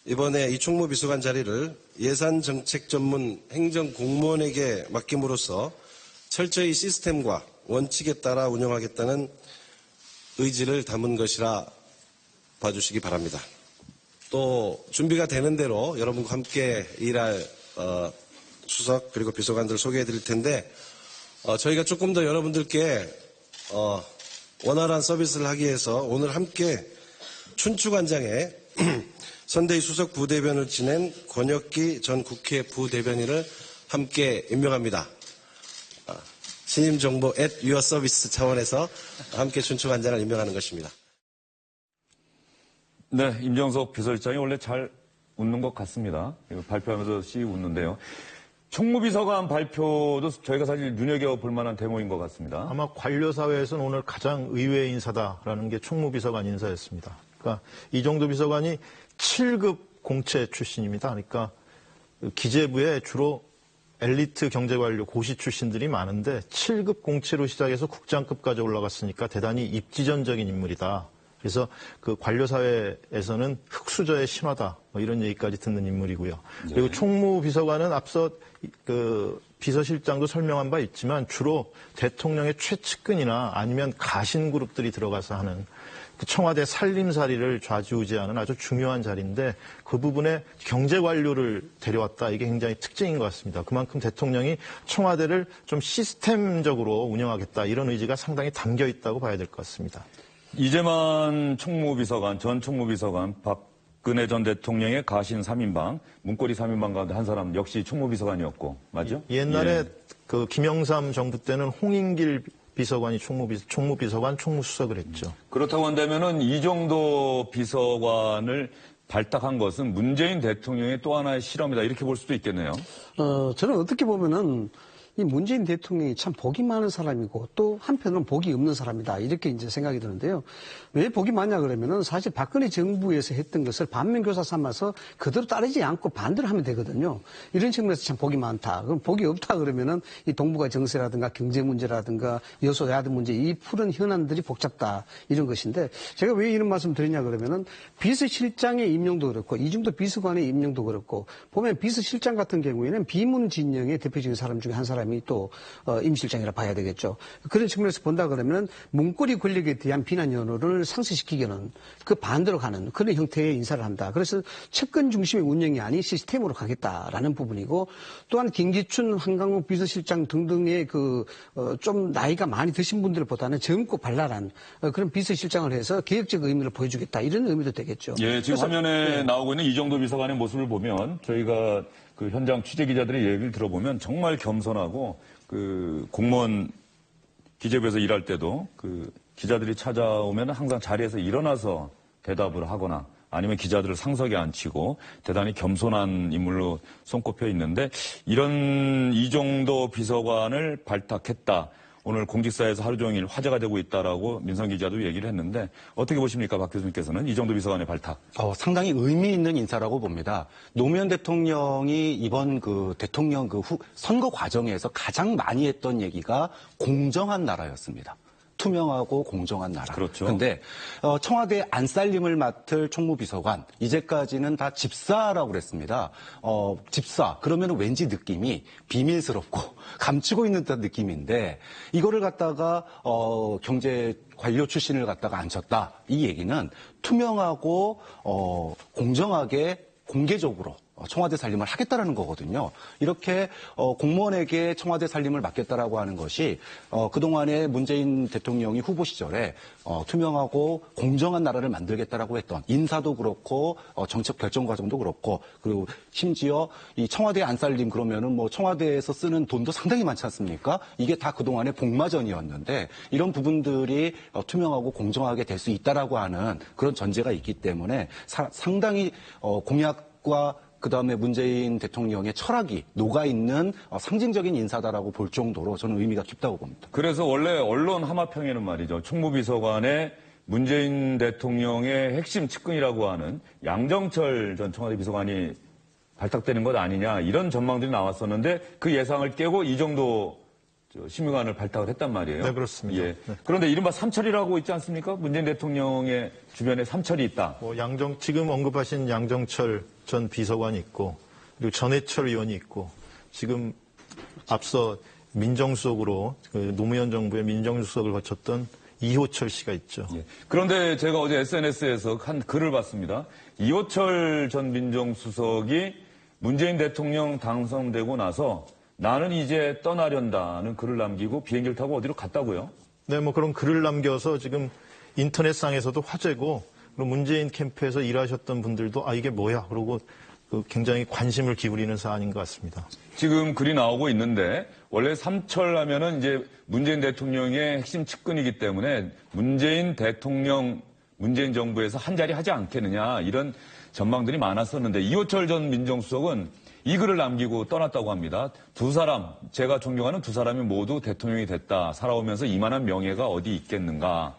Speaker 2: 이번에 이 총무비서관 자리를 예산정책 전문 행정공무원에게 맡김으로써 철저히 시스템과 원칙에 따라 운영하겠다는 의지를 담은 것이라 봐주시기 바랍니다. 또 준비가 되는 대로 여러분과 함께 일할 수석 그리고 비서관들 소개해 드릴 텐데 저희가 조금 더 여러분들께 원활한 서비스를 하기 위해서 오늘 함께 춘추관장에 선대위 수석 부대변을 지낸 권혁기 전 국회 부대변인을 함께 임명합니다. 신임 정보 at your service 차원에서 함께 춘추관장을 임명하는 것입니다.
Speaker 1: 네, 임종석 비서실장이 원래 잘 웃는 것 같습니다. 발표하면서 씩 웃는데요. 총무비서관 발표도 저희가 사실 눈여겨볼 만한 대목인 것 같습니다.
Speaker 3: 아마 관료사회에서는 오늘 가장 의외의 인사다라는 게 총무비서관 인사였습니다. 그러니까 이종도 비서관이 7급 공채 출신입니다. 그러니까 기재부에 주로 엘리트 경제관료 고시 출신들이 많은데 7급 공채로 시작해서 국장급까지 올라갔으니까 대단히 입지전적인 인물이다. 그래서 그 관료사회에서는 흑수저의 신화다. 뭐 이런 얘기까지 듣는 인물이고요. 그리고 총무비서관은 앞서 그 비서실장도 설명한 바 있지만 주로 대통령의 최측근이나 아니면 가신그룹들이 들어가서 하는 그 청와대 살림살이를 좌지우지하는 아주 중요한 자리인데 그 부분에 경제관료를 데려왔다. 이게 굉장히 특징인 것 같습니다. 그만큼 대통령이 청와대를 좀 시스템적으로 운영하겠다. 이런 의지가 상당히 담겨 있다고 봐야 될 것 같습니다.
Speaker 1: 이재만 총무비서관, 전 총무비서관, 박근혜 전 대통령의 가신 3인방, 문고리 3인방 가운데 한 사람 역시 총무비서관이었고, 맞죠?
Speaker 3: 옛날에 그 김영삼 정부 때는 홍인길 비서관이 총무비서관, 총무수석을 했죠.
Speaker 1: 그렇다고 한다면은 이 정도 비서관을 발탁한 것은 문재인 대통령의 또 하나의 실험이다. 이렇게 볼 수도 있겠네요.
Speaker 4: 저는 어떻게 보면은 이 문재인 대통령이 참 복이 많은 사람이고 또 한편으로는 복이 없는 사람이다. 이렇게 이제 생각이 드는데요. 왜 복이 많냐 그러면은 사실 박근혜 정부에서 했던 것을 반면교사 삼아서 그대로 따르지 않고 반대로 하면 되거든요. 이런 측면에서 참 복이 많다. 그럼 복이 없다 그러면은 이 동북아 정세라든가 경제 문제라든가 여소야대 문제 이 푸른 현안들이 복잡다. 이런 것인데 제가 왜 이런 말씀 드리냐 그러면은 비서실장의 임명도 그렇고 이중도 비서관의 임명도 그렇고 보면 비서실장 같은 경우에는 비문 진영의 대표적인 사람 중에 한 사람이 또 임실장이라 봐야 되겠죠. 그런 측면에서 본다 그러면 문고리 권력에 대한 비난 연호를 상쇄시키기는 그 반대로 가는 그런 형태의 인사를 한다. 그래서 측근 중심의 운영이 아닌 시스템으로 가겠다라는 부분이고 또한 김기춘, 한강욱 비서실장 등등의 그 좀 나이가 많이 드신 분들보다는 젊고 발랄한 그런 비서실장을 해서 개혁적 의미를 보여주겠다. 이런 의미도 되겠죠.
Speaker 1: 예, 지금 화면에 나오고 있는 이정도 비서관의 모습을 보면 저희가 그 현장 취재 기자들의 얘기를 들어보면 정말 겸손하고 그 공무원 기재부에서 일할 때도 그 기자들이 찾아오면 항상 자리에서 일어나서 대답을 하거나 아니면 기자들을 상석에 앉히고 대단히 겸손한 인물로 손꼽혀 있는데 이런 이정도 비서관을 발탁했다. 오늘 공직사에서 하루 종일 화제가 되고 있다라고 민성 기자도 얘기를 했는데 어떻게 보십니까, 박 교수님께서는 이정도 비서관의 발탁?
Speaker 6: 상당히 의미 있는 인사라고 봅니다. 노무현 대통령이 이번 그 대통령 그 선거 과정에서 가장 많이 했던 얘기가 공정한 나라였습니다. 투명하고 공정한 나라.
Speaker 1: 그렇죠.
Speaker 6: 근데 청와대 안살림을 맡을 총무비서관 이제까지는 다 집사라고 그랬습니다. 집사 그러면 왠지 느낌이 비밀스럽고 감추고 있는 듯한 느낌인데 이거를 갖다가 경제 관료 출신을 갖다가 앉혔다. 이 얘기는 투명하고 공정하게 공개적으로 청와대 살림을 하겠다라는 거거든요. 이렇게 공무원에게 청와대 살림을 맡겠다라고 하는 것이 그동안에 문재인 대통령이 후보 시절에 투명하고 공정한 나라를 만들겠다라고 했던 인사도 그렇고 정책 결정 과정도 그렇고 그리고 심지어 이 청와대 안살림 그러면은 뭐 청와대에서 쓰는 돈도 상당히 많지 않습니까? 이게 다 그동안의 복마전이었는데 이런 부분들이 투명하고 공정하게 될 수 있다라고 하는 그런 전제가 있기 때문에 상당히 공약과 그다음에 문재인 대통령의 철학이 녹아있는 상징적인 인사다라고 볼 정도로 저는 의미가 깊다고 봅니다.
Speaker 1: 그래서 원래 언론 하마평에는 말이죠. 총무비서관에 문재인 대통령의 핵심 측근이라고 하는 양정철 전 청와대 비서관이 발탁되는 것 아니냐 이런 전망들이 나왔었는데 그 예상을 깨고 이 정도 심의관을 발탁을 했단 말이에요.
Speaker 3: 네, 그렇습니다.
Speaker 1: 예.
Speaker 3: 네.
Speaker 1: 그런데 이른바 삼철이라고 있지 않습니까? 문재인 대통령의 주변에 삼철이 있다.
Speaker 3: 지금 언급하신 양정철 전 비서관이 있고 그리고 전해철 의원이 있고 지금 앞서 민정수석으로 그 노무현 정부의 민정수석을 거쳤던 이호철 씨가 있죠.
Speaker 1: 예. 그런데 제가 어제 SNS에서 한 글을 봤습니다. 이호철 전 민정수석이 문재인 대통령 당선되고 나서 나는 이제 떠나련다는 글을 남기고 비행기를 타고 어디로 갔다고요?
Speaker 3: 네, 뭐 그런 글을 남겨서 지금 인터넷상에서도 화제고 그리고 문재인 캠프에서 일하셨던 분들도 이게 뭐야? 그러고 굉장히 관심을 기울이는 사안인 것 같습니다.
Speaker 1: 지금 글이 나오고 있는데 원래 삼철 하면은 이제 문재인 대통령의 핵심 측근이기 때문에 문재인 대통령, 문재인 정부에서 한 자리 하지 않겠느냐 이런 전망들이 많았었는데 이호철 전 민정수석은 이 글을 남기고 떠났다고 합니다. 두 사람, 제가 존경하는 두 사람이 모두 대통령이 됐다. 살아오면서 이만한 명예가 어디 있겠는가.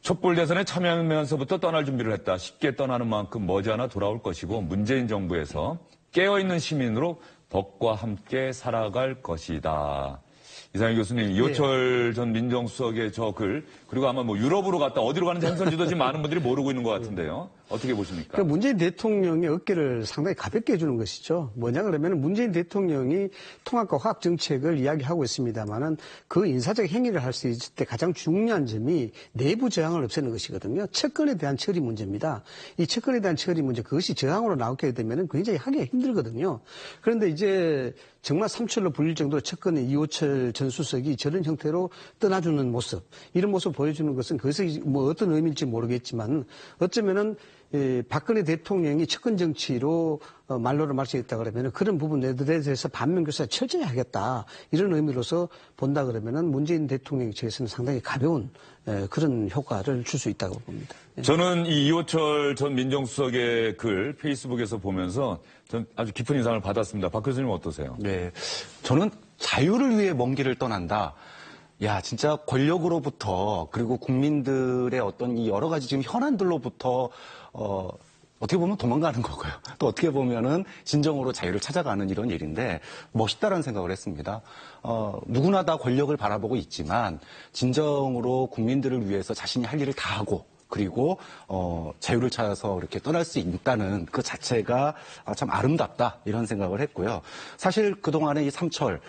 Speaker 1: 촛불 대선에 참여하면서부터 떠날 준비를 했다. 쉽게 떠나는 만큼 머지않아 돌아올 것이고 문재인 정부에서 깨어있는 시민으로 법과 함께 살아갈 것이다. 이상희 교수님, 이호철 전 민정수석의 저 글, 그리고 아마 뭐 유럽으로 갔다 어디로 가는지 행선지도 지금 많은 분들이 모르고 있는 것 같은데요. 어떻게 보십니까?
Speaker 4: 그러니까 문재인 대통령의 어깨를 상당히 가볍게 해주는 것이죠. 뭐냐 그러면 문재인 대통령이 통합과 화합 정책을 이야기하고 있습니다만은 그 인사적 행위를 할 수 있을 때 가장 중요한 점이 내부 저항을 없애는 것이거든요. 채권에 대한 처리 문제입니다. 이 채권에 대한 처리 문제, 그것이 저항으로 나오게 되면 굉장히 하기가 힘들거든요. 그런데 이제 정말 삼철로 불릴 정도로 채권의 이호철 전 수석이 저런 형태로 떠나주는 모습, 이런 모습을 보여주는 것은 그것이 뭐 어떤 의미일지 모르겠지만 어쩌면은 박근혜 대통령이 채권 정치로 말로를 말씀했다 그러면 그런 부분들에 대해서 반면교사 철저히 하겠다 이런 의미로서 본다 그러면은 문재인 대통령 측에서는 상당히 가벼운 그런 효과를 줄 수 있다고 봅니다.
Speaker 1: 저는 이 이호철 전 민정수석의 글 페이스북에서 보면서 전 아주 깊은 인상을 받았습니다. 박 교수님 어떠세요?
Speaker 6: 네, 저는 자유를 위해 먼 길을 떠난다. 야, 진짜 권력으로부터 그리고 국민들의 어떤 이 여러 가지 지금 현안들로부터 어떻게 보면 도망가는 거고요. 또 어떻게 보면은 진정으로 자유를 찾아가는 이런 일인데 멋있다라는 생각을 했습니다. 누구나 다 권력을 바라보고 있지만 진정으로 국민들을 위해서 자신이 할 일을 다 하고 그리고 자유를 찾아서 이렇게 떠날 수 있다는 그 자체가 참 아름답다 이런 생각을 했고요. 사실 그동안에 이 삼철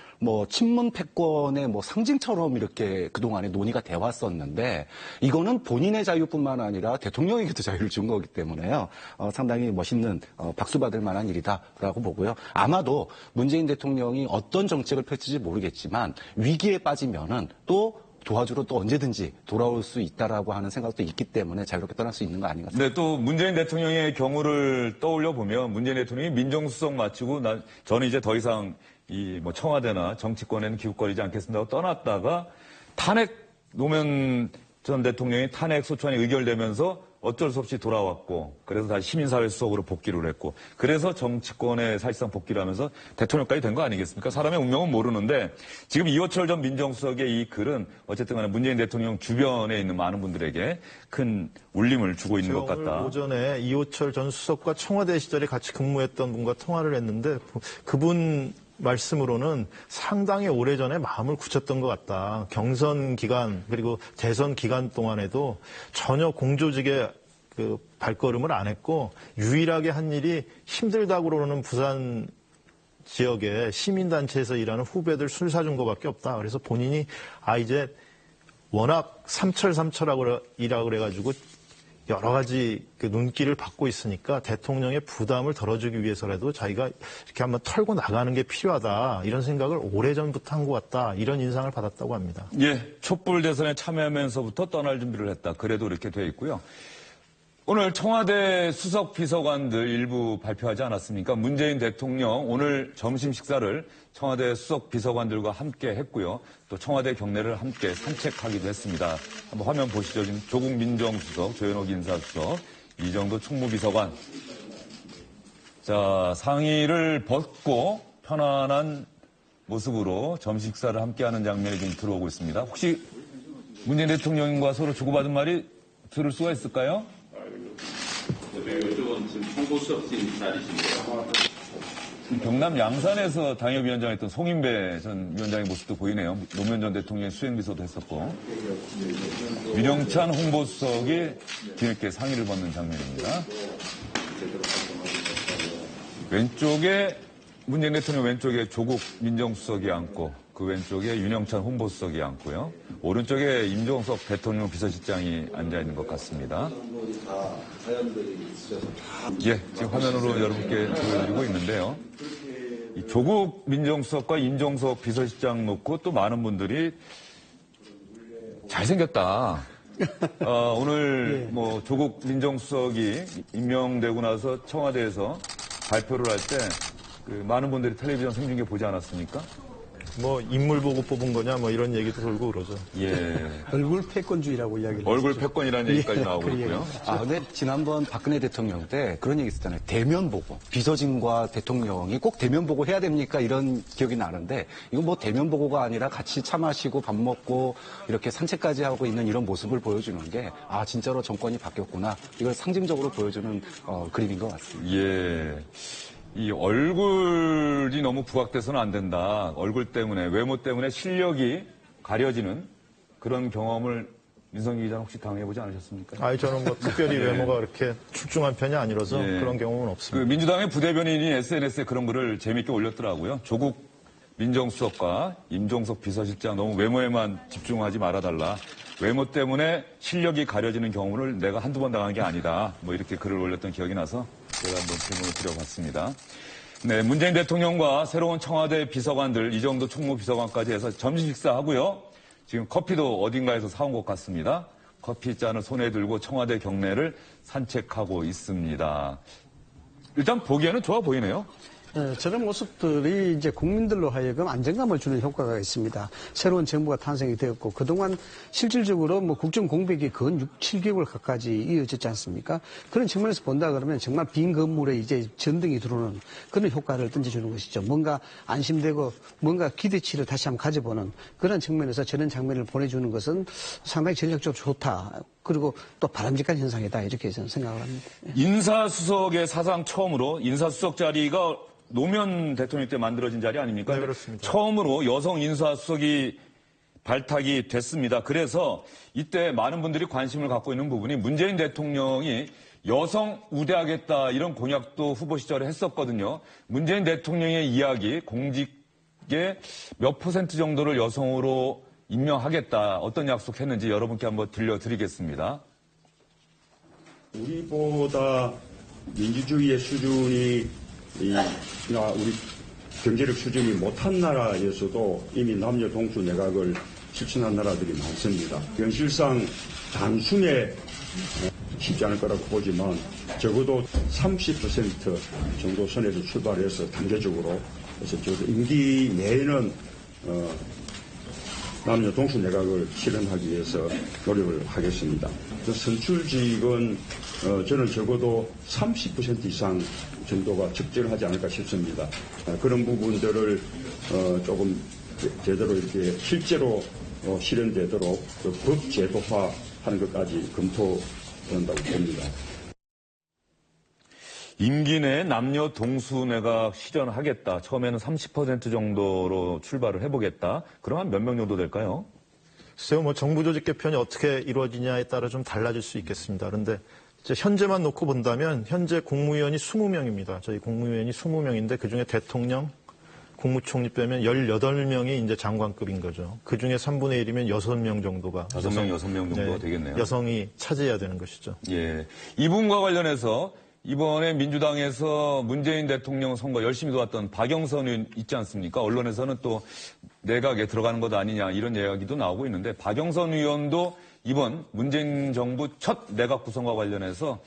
Speaker 6: 친문 패권의 상징처럼 이렇게 그동안에 논의가 돼 왔었는데 이거는 본인의 자유뿐만 아니라 대통령에게도 자유를 준 거기 때문에요. 상당히 멋있는 박수 받을 만한 일이다라고 보고요. 아마도 문재인 대통령이 어떤 정책을 펼칠지 모르겠지만 위기에 빠지면은 또 도와주러 또 언제든지 돌아올 수 있다라고 하는 생각도 있기 때문에 자유롭게 떠날 수 있는 거 아닌가 싶습니다.
Speaker 1: 네, 또 문재인 대통령의 경우를 떠올려 보면 문재인 대통령이 민정수석 마치고 저는 이제 더 이상 이 청와대나 정치권에는 기웃거리지 않겠습니다. 떠났다가 노무현 전 대통령이 탄핵 소추안이 의결되면서 어쩔 수 없이 돌아왔고 그래서 다시 시민사회 수석으로 복귀를 했고 그래서 정치권에 사실상 복귀를 하면서 대통령까지 된 거 아니겠습니까? 사람의 운명은 모르는데 지금 이호철 전 민정수석의 이 글은 어쨌든 간에 문재인 대통령 주변에 있는 많은 분들에게 큰 울림을 주고 있는 것 같다.
Speaker 3: 오늘 오전에 이호철 전 수석과 청와대 시절에 같이 근무했던 분과 통화를 했는데 그분 말씀으로는 상당히 오래전에 마음을 굳혔던 것 같다. 경선 기간 그리고 대선 기간 동안에도 전혀 공조직에 발걸음을 안 했고 유일하게 한 일이 힘들다고 그러는 부산 지역에 시민단체에서 일하는 후배들 술 사준 것밖에 없다. 그래서 본인이 이제 워낙 삼철이라고 그래가지고 여러 가지 눈길을 받고 있으니까 대통령의 부담을 덜어주기 위해서라도 자기가 이렇게 한번 털고 나가는 게 필요하다. 이런 생각을 오래전부터 한 것 같다. 이런 인상을 받았다고 합니다.
Speaker 1: 예, 촛불 대선에 참여하면서부터 떠날 준비를 했다. 그래도 이렇게 돼 있고요. 오늘 청와대 수석 비서관들 일부 발표하지 않았습니까? 문재인 대통령 오늘 점심 식사를 청와대 수석 비서관들과 함께 했고요. 또 청와대 경내를 함께 산책하기도 했습니다. 한번 화면 보시죠. 지금 조국 민정수석, 조현옥 인사수석, 이정도 총무비서관. 자, 상의를 벗고 편안한 모습으로 점심 식사를 함께하는 장면이 지금 들어오고 있습니다. 혹시 문재인 대통령과 서로 주고받은 말이 들을 수가 있을까요?
Speaker 13: 이쪽은 지금 홍보수석진 자리신데요.
Speaker 1: 경남 양산에서 당협위원장 했던 송인배 전 위원장의 모습도 보이네요. 노무현 전 대통령의 수행비서도 했었고. 윤영찬 홍보수석이 뒤늦게 상의를 벗는 장면입니다. 왼쪽에 문재인 대통령 왼쪽에 조국 민정수석이 앉고 그 왼쪽에 윤영찬 홍보수석이 앉고요. 오른쪽에 임종석 대통령 비서실장이 앉아있는 것 같습니다. 예, 지금 화면으로 여러분께 보여드리고 있는데요. 이 조국 민정수석과 임종석 비서실장 놓고 또 많은 분들이 잘생겼다. 오늘 조국 민정수석이 임명되고 나서 청와대에서 발표를 할 때 많은 분들이 텔레비전 생중계 보지 않았습니까?
Speaker 3: 인물 보고 뽑은 거냐 이런 얘기도 돌고 그러죠.
Speaker 1: 예.
Speaker 4: 얼굴 패권주의라고 이야기를
Speaker 1: 얼굴
Speaker 4: 했죠.
Speaker 1: 패권이라는 얘기까지 나오고 있고요.
Speaker 6: 근데 지난번 박근혜 대통령 때 그런 얘기 있었잖아요. 대면 보고. 비서진과 대통령이 꼭 대면 보고 해야 됩니까? 이런 기억이 나는데 이건 대면 보고가 아니라 같이 차 마시고 밥 먹고 이렇게 산책까지 하고 있는 이런 모습을 보여주는 게 진짜로 정권이 바뀌었구나. 이걸 상징적으로 보여주는 그림인 것 같습니다.
Speaker 1: 예. 이 얼굴이 너무 부각돼서는 안 된다. 얼굴 때문에, 외모 때문에 실력이 가려지는 그런 경험을 민성기 기자는 혹시 당해보지 않으셨습니까?
Speaker 3: 아니, 저는 뭐 특별히 외모가 그렇게 출중한 편이 아니라서
Speaker 1: 예.
Speaker 3: 그런 경험은 없습니다.
Speaker 1: 그 민주당의 부대변인이 SNS에 그런 글을 재밌게 올렸더라고요. 조국 민정수석과 임종석 비서실장 너무 외모에만 집중하지 말아달라. 외모 때문에 실력이 가려지는 경우를 내가 한두 번 당한 게 아니다. 뭐 이렇게 글을 올렸던 기억이 나서 제가 한번 질문을 드려봤습니다. 네, 문재인 대통령과 새로운 청와대 비서관들, 이정도 총무비서관까지 해서 점심 식사하고요. 지금 커피도 어딘가에서 사온 것 같습니다. 커피 잔을 손에 들고 청와대 경내를 산책하고 있습니다. 일단 보기에는 좋아 보이네요.
Speaker 4: 네, 저런 모습들이 이제 국민들로 하여금 안정감을 주는 효과가 있습니다. 새로운 정부가 탄생이 되었고 그동안 실질적으로 뭐 국정 공백이 근 6, 7개월 가까이 이어졌지 않습니까? 그런 측면에서 본다 그러면 정말 빈 건물에 이제 전등이 들어오는 그런 효과를 던져주는 것이죠. 뭔가 안심되고 뭔가 기대치를 다시 한번 가져보는 그런 측면에서 저런 장면을 보내주는 것은 상당히 전략적으로 좋다. 그리고 또 바람직한 현상이다. 이렇게 저는 생각을 합니다.
Speaker 1: 인사수석의 사상 처음으로 인사수석 자리가 노무현 대통령 때 만들어진 자리 아닙니까?
Speaker 3: 네, 그렇습니다.
Speaker 1: 처음으로 여성 인사수석이 발탁이 됐습니다. 그래서 이때 많은 분들이 관심을 갖고 있는 부분이 문재인 대통령이 여성 우대하겠다 이런 공약도 후보 시절에 했었거든요. 문재인 대통령의 이야기, 공직의 몇 % 정도를 여성으로 임명하겠다. 어떤 약속했는지 여러분께 한번 들려드리겠습니다.
Speaker 14: 우리보다 민주주의의 수준이 우리 경제력 수준이 못한 나라에서도 이미 남녀 동수 내각을 실천한 나라들이 많습니다. 현실상 단순에 쉽지 않을 거라고 보지만 적어도 30% 정도 선에서 출발해서 단계적으로 그래서 저도 임기 내에는 남녀 동수 내각을 실현하기 위해서 노력을 하겠습니다. 선출직은 저는 적어도 30% 이상 정도가 적절하지 않을까 싶습니다. 그런 부분들을 조금 제대로 이렇게 실제로 실현되도록 법 제도화하는 것까지 검토한다고 봅니다.
Speaker 1: 임기 내 남녀 동수 내각 실현하겠다. 처음에는 30% 정도로 출발을 해보겠다. 그러면 몇 명 정도 될까요?
Speaker 3: 글쎄요, 뭐 정부 조직 개편이 어떻게 이루어지냐에 따라 좀 달라질 수 있겠습니다. 그런데 이제 현재만 놓고 본다면 현재 국무위원이 20명입니다. 저희 국무위원이 20명인데 그중에 대통령, 국무총리 빼면 18명이 이제 장관급인 거죠. 그중에 3분의 1이면 6명 정도가
Speaker 1: 5명, 6명 정도가
Speaker 3: 네,
Speaker 1: 되겠네요.
Speaker 3: 여성이 차지해야 되는 것이죠.
Speaker 1: 예. 이분과 관련해서 이번에 민주당에서 문재인 대통령 선거 열심히 도왔던 박영선 의원 있지 않습니까? 언론에서는 또 내각에 들어가는 것 아니냐 이런 이야기도 나오고 있는데 박영선 의원도 이번 문재인 정부 첫 내각 구성과 관련해서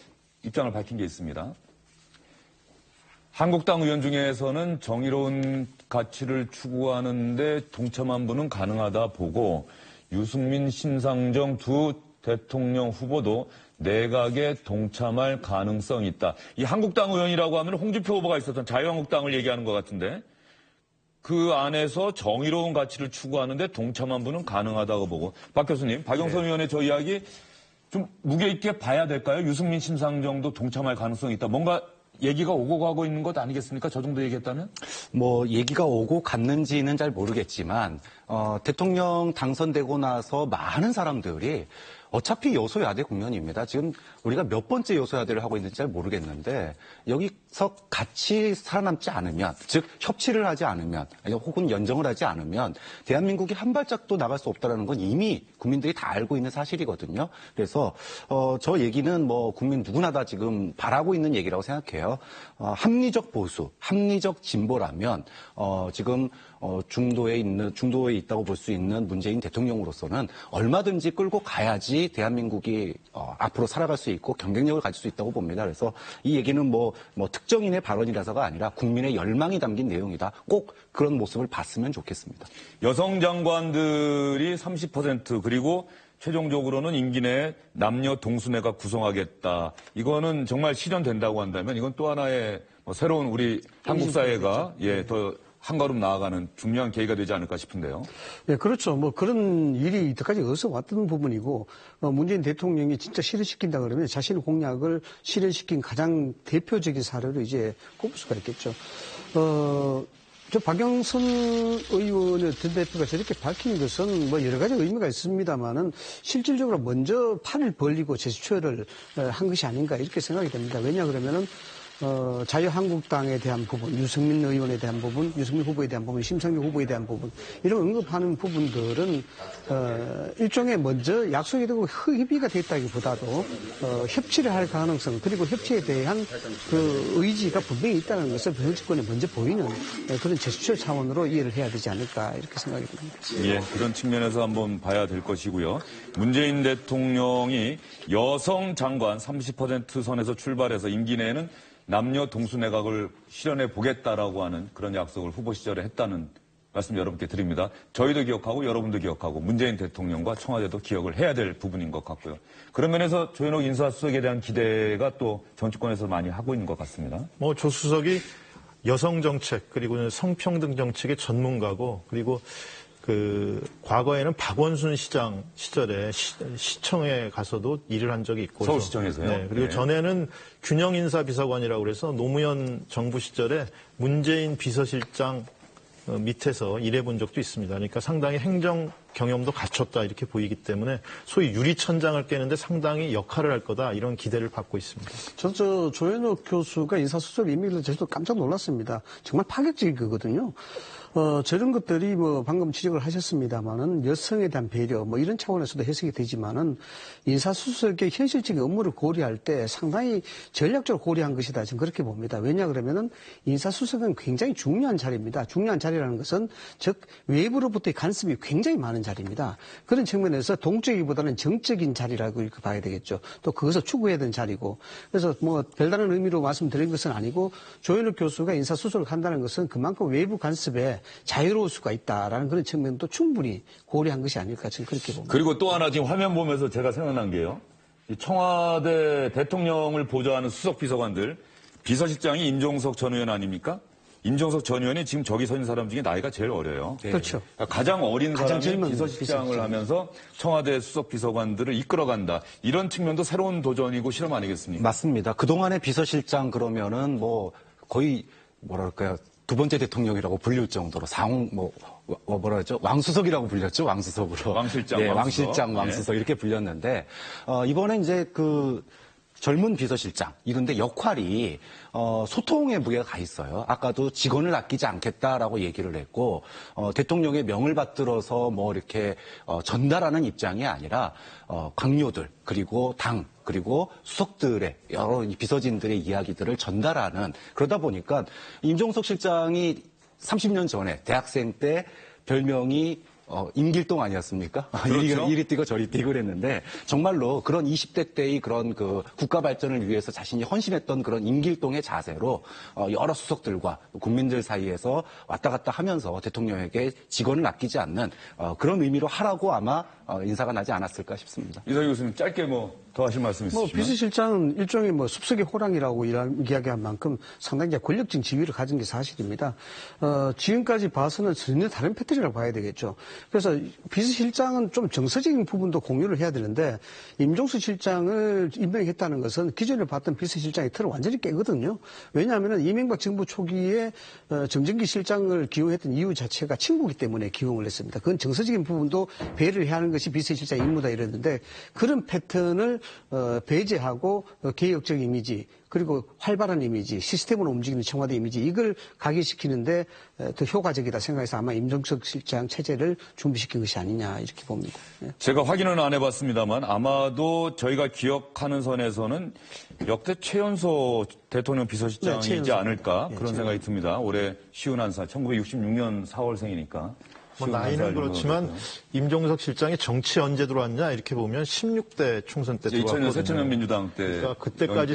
Speaker 1: 입장을 밝힌 게 있습니다. 한국당 의원 중에서는 정의로운 가치를 추구하는데 동참한 분은 가능하다 보고 유승민, 심상정 두 대통령 후보도 내각에 동참할 가능성이 있다. 이 한국당 의원이라고 하면 홍준표 후보가 있었던 자유한국당을 얘기하는 것 같은데 그 안에서 정의로운 가치를 추구하는데 동참한 분은 가능하다고 보고 박 교수님, 박영선 의원의 저 이야기 좀 무게 있게 봐야 될까요? 유승민, 심상정도 동참할 가능성이 있다. 뭔가 얘기가 오고 가고 있는 것 아니겠습니까? 저 정도 얘기했다면?
Speaker 6: 뭐 얘기가 오고 갔는지는 잘 모르겠지만 대통령 당선되고 나서 많은 사람들이 어차피 여소야대 국면입니다. 지금 우리가 몇 번째 여소야대를 하고 있는지 잘 모르겠는데 여기서 같이 살아남지 않으면, 즉 협치를 하지 않으면 혹은 연정을 하지 않으면 대한민국이 한 발짝도 나갈 수 없다는 건 이미 국민들이 다 알고 있는 사실이거든요. 그래서 저 얘기는 뭐 국민 누구나 다 지금 바라고 있는 얘기라고 생각해요. 합리적 보수, 합리적 진보라면 지금 중도에 있다고 볼 수 있는 문재인 대통령으로서는 얼마든지 끌고 가야지 대한민국이 앞으로 살아갈 수 있고 경쟁력을 가질 수 있다고 봅니다. 그래서 이 얘기는 뭐 특정인의 발언이라서가 아니라 국민의 열망이 담긴 내용이다. 꼭 그런 모습을 봤으면 좋겠습니다.
Speaker 1: 여성 장관들이 30% 그리고 최종적으로는 임기 내에 남녀 동수내각 구성하겠다. 이거는 정말 실현된다고 한다면 이건 또 하나의 새로운 우리 한국 사회가 더 한 걸음 나아가는 중요한 계기가 되지 않을까 싶은데요.
Speaker 4: 네, 그렇죠. 뭐 그런 일이 이때까지 어디서 왔던 부분이고 문재인 대통령이 진짜 실현시킨다 그러면 자신의 공약을 실현시킨 가장 대표적인 사례로 이제 꼽을 수가 있겠죠. 저 박영선 의원의 전 대표가 저렇게 밝힌 것은 뭐 여러 가지 의미가 있습니다만은 실질적으로 먼저 팔을 벌리고 제스처를 한 것이 아닌가 이렇게 생각이 됩니다. 왜냐 그러면은 자유한국당에 대한 부분, 유승민 의원에 대한 부분, 유승민 후보에 대한 부분, 심상정 후보에 대한 부분 이런 언급하는 부분들은 일종의 먼저 약속이 되고 협의가 됐다기보다도 협치를 할 가능성 그리고 협치에 대한 그 의지가 분명히 있다는 것을 정치권에 먼저 보이는 그런 제스처 차원으로 이해를 해야 되지 않을까 이렇게 생각이 듭니다.
Speaker 1: 예, 그런 측면에서 한번 봐야 될 것이고요. 문재인 대통령이 여성 장관 30% 선에서 출발해서 임기 내에는 남녀 동수 내각을 실현해 보겠다라고 하는 그런 약속을 후보 시절에 했다는 말씀 여러분께 드립니다. 저희도 기억하고 여러분도 기억하고 문재인 대통령과 청와대도 기억을 해야 될 부분인 것 같고요. 그런 면에서 조현옥 인사수석에 대한 기대가 또 정치권에서 많이 하고 있는 것 같습니다.
Speaker 3: 뭐 조 수석이 여성 정책 그리고 성평등 정책의 전문가고 그리고 과거에는 박원순 시장 시절에 시청에 가서도 일을 한 적이 있고.
Speaker 1: 서울시청에서요?
Speaker 3: 네. 그리고 전에는 균형인사비서관이라고 그래서 노무현 정부 시절에 문재인 비서실장 밑에서 일해본 적도 있습니다. 그러니까 상당히 행정 경험도 갖췄다 이렇게 보이기 때문에 소위 유리천장을 깨는데 상당히 역할을 할 거다 이런 기대를 받고 있습니다.
Speaker 4: 저 조현옥 교수가 인사수석 임명을 저도 깜짝 놀랐습니다. 정말 파격적인 거거든요. 저런 것들이 뭐 방금 지적을 하셨습니다만은 여성에 대한 배려 뭐 이런 차원에서도 해석이 되지만은 인사수석의 현실적인 업무를 고려할 때 상당히 전략적으로 고려한 것이다. 저는 그렇게 봅니다. 왜냐 그러면은 인사수석은 굉장히 중요한 자리입니다. 중요한 자리라는 것은 즉 외부로부터의 간섭이 굉장히 많은 자리입니다. 그런 측면에서 동적이보다는 정적인 자리라고 이렇게 봐야 되겠죠. 또 그것을 추구해야 되는 자리고 그래서 뭐 별다른 의미로 말씀드린 것은 아니고 조현욱 교수가 인사수석을 한다는 것은 그만큼 외부 간섭에 자유로울 수가 있다라는 그런 측면도 충분히 고려한 것이 아닐까 저는 그렇게 봅니다.
Speaker 1: 그리고 또 하나 지금 화면 보면서 제가 생각난 게요. 청와대 대통령을 보좌하는 수석비서관들 비서실장이 임종석 전 의원 아닙니까? 임종석 전 의원이 지금 저기 서 있는 사람 중에 나이가 제일 어려요.
Speaker 4: 네. 그렇죠.
Speaker 1: 그러니까 가장 어린 사람이 비서실장을 하면서 청와대 수석비서관들을 이끌어간다. 이런 측면도 새로운 도전이고 실험 아니겠습니까?
Speaker 6: 맞습니다. 그동안의 비서실장 그러면은 뭐 거의 뭐랄까요. 두 번째 대통령이라고 불릴 정도로 뭐라죠? 왕수석이라고 불렸죠? 왕수석으로.
Speaker 1: 왕실장,
Speaker 6: 네,
Speaker 1: 왕수석.
Speaker 6: 왕실장, 왕수석 이렇게 불렸는데 이번에 이제 젊은 비서실장 이런데 역할이 소통의 무게가 가 있어요. 아까도 직원을 아끼지 않겠다라고 얘기를 했고 대통령의 명을 받들어서 뭐 이렇게 전달하는 입장이 아니라 관료들 그리고 당 그리고 수석들의 여러 비서진들의 이야기들을 전달하는 그러다 보니까 임종석 실장이 30년 전에 대학생 때 별명이 임길동 아니었습니까?
Speaker 1: 그렇죠.
Speaker 6: 이리 뛰고 저리 뛰고 그랬는데 정말로 그런 20대 때의 그런 국가 발전을 위해서 자신이 헌신했던 그런 임길동의 자세로 여러 수석들과 국민들 사이에서 왔다 갔다 하면서 대통령에게 직원을 아끼지 않는 그런 의미로 하라고 아마 인사가 나지 않았을까 싶습니다.
Speaker 1: 이상희 교수님 짧게 더 하실 말씀 있으시면?
Speaker 4: 비서실장은 일종의 숲속의 호랑이라고 이야기한 만큼 상당히 권력적인 지위를 가진 게 사실입니다. 지금까지 봐서는 전혀 다른 패턴이라고 봐야 되겠죠. 그래서 비서실장은 좀 정서적인 부분도 공유를 해야 되는데 임종수 실장을 임명했다는 것은 기존에 봤던 비서실장의 틀을 완전히 깨거든요. 왜냐하면 이명박 정부 초기에 정전기 실장을 기용했던 이유 자체가 친구이기 때문에 기용을 했습니다. 그건 정서적인 부분도 배려를 해야 하는 것이 비서실장의 임무다 이랬는데 그런 패턴을 배제하고 개혁적 이미지 그리고 활발한 이미지, 시스템으로 움직이는 청와대 이미지 이걸 각인시키는데 더 효과적이다 생각해서 아마 임종석 실장 체제를 준비시킨 것이 아니냐 이렇게 봅니다. 네.
Speaker 1: 제가 확인은 안 해봤습니다만 아마도 저희가 기억하는 선에서는 역대 최연소 대통령 비서실장이지 않을까 그런 생각이 듭니다. 올해 51살, 1966년 4월생이니까.
Speaker 3: 나이는 그렇지만 임종석 실장이 정치 언제 들어왔냐 이렇게 보면 16대 총선 때 들어왔거든요.
Speaker 1: 2000년 새천년 민주당 때.
Speaker 3: 그러니까 그때까지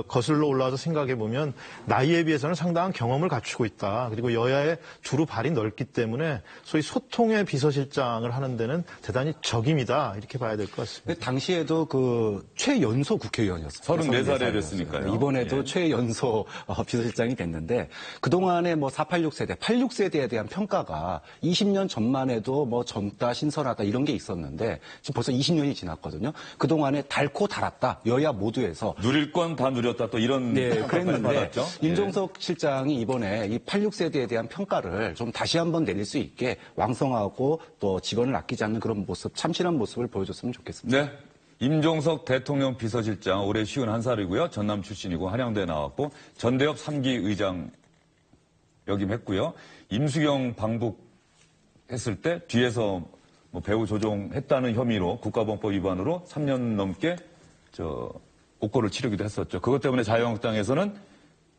Speaker 3: 거슬러 올라와서 생각해 보면 나이에 비해서는 상당한 경험을 갖추고 있다. 그리고 여야의 두루 발이 넓기 때문에 소위 소통의 비서실장을 하는 데는 대단히 적임이다. 이렇게 봐야 될 것 같습니다.
Speaker 6: 당시에도 그 최연소 국회의원이었어요.
Speaker 1: 34살에 됐으니까요.
Speaker 6: 이번에도
Speaker 1: 예.
Speaker 6: 최연소 비서실장이 됐는데 그동안에 뭐 486세대, 86세대에 대한 평가가 20년 전만 해도 뭐 젊다, 신선하다 이런 게 있었는데 지금 벌써 20년이 지났거든요. 그동안에 달고 달았다. 여야 모두에서.
Speaker 1: 누릴 건 다 누렸다 또 이런
Speaker 6: 네, 그랬는데
Speaker 1: 받았죠?
Speaker 6: 임종석 실장이 이번에 이 86세대에 대한 평가를 좀 다시 한번 내릴 수 있게 왕성하고 또 직원을 아끼지 않는 그런 모습, 참신한 모습을 보여줬으면 좋겠습니다.
Speaker 1: 네. 임종석 대통령 비서실장 올해 51살이고요. 전남 출신이고 한양대 나왔고 전대협 3기 의장 역임했고요. 임수경 방북했을 때 뒤에서 뭐 배후 조종했다는 혐의로 국가보안법 위반으로 3년 넘게 옥고를 치르기도 했었죠. 그것 때문에 자유한국당에서는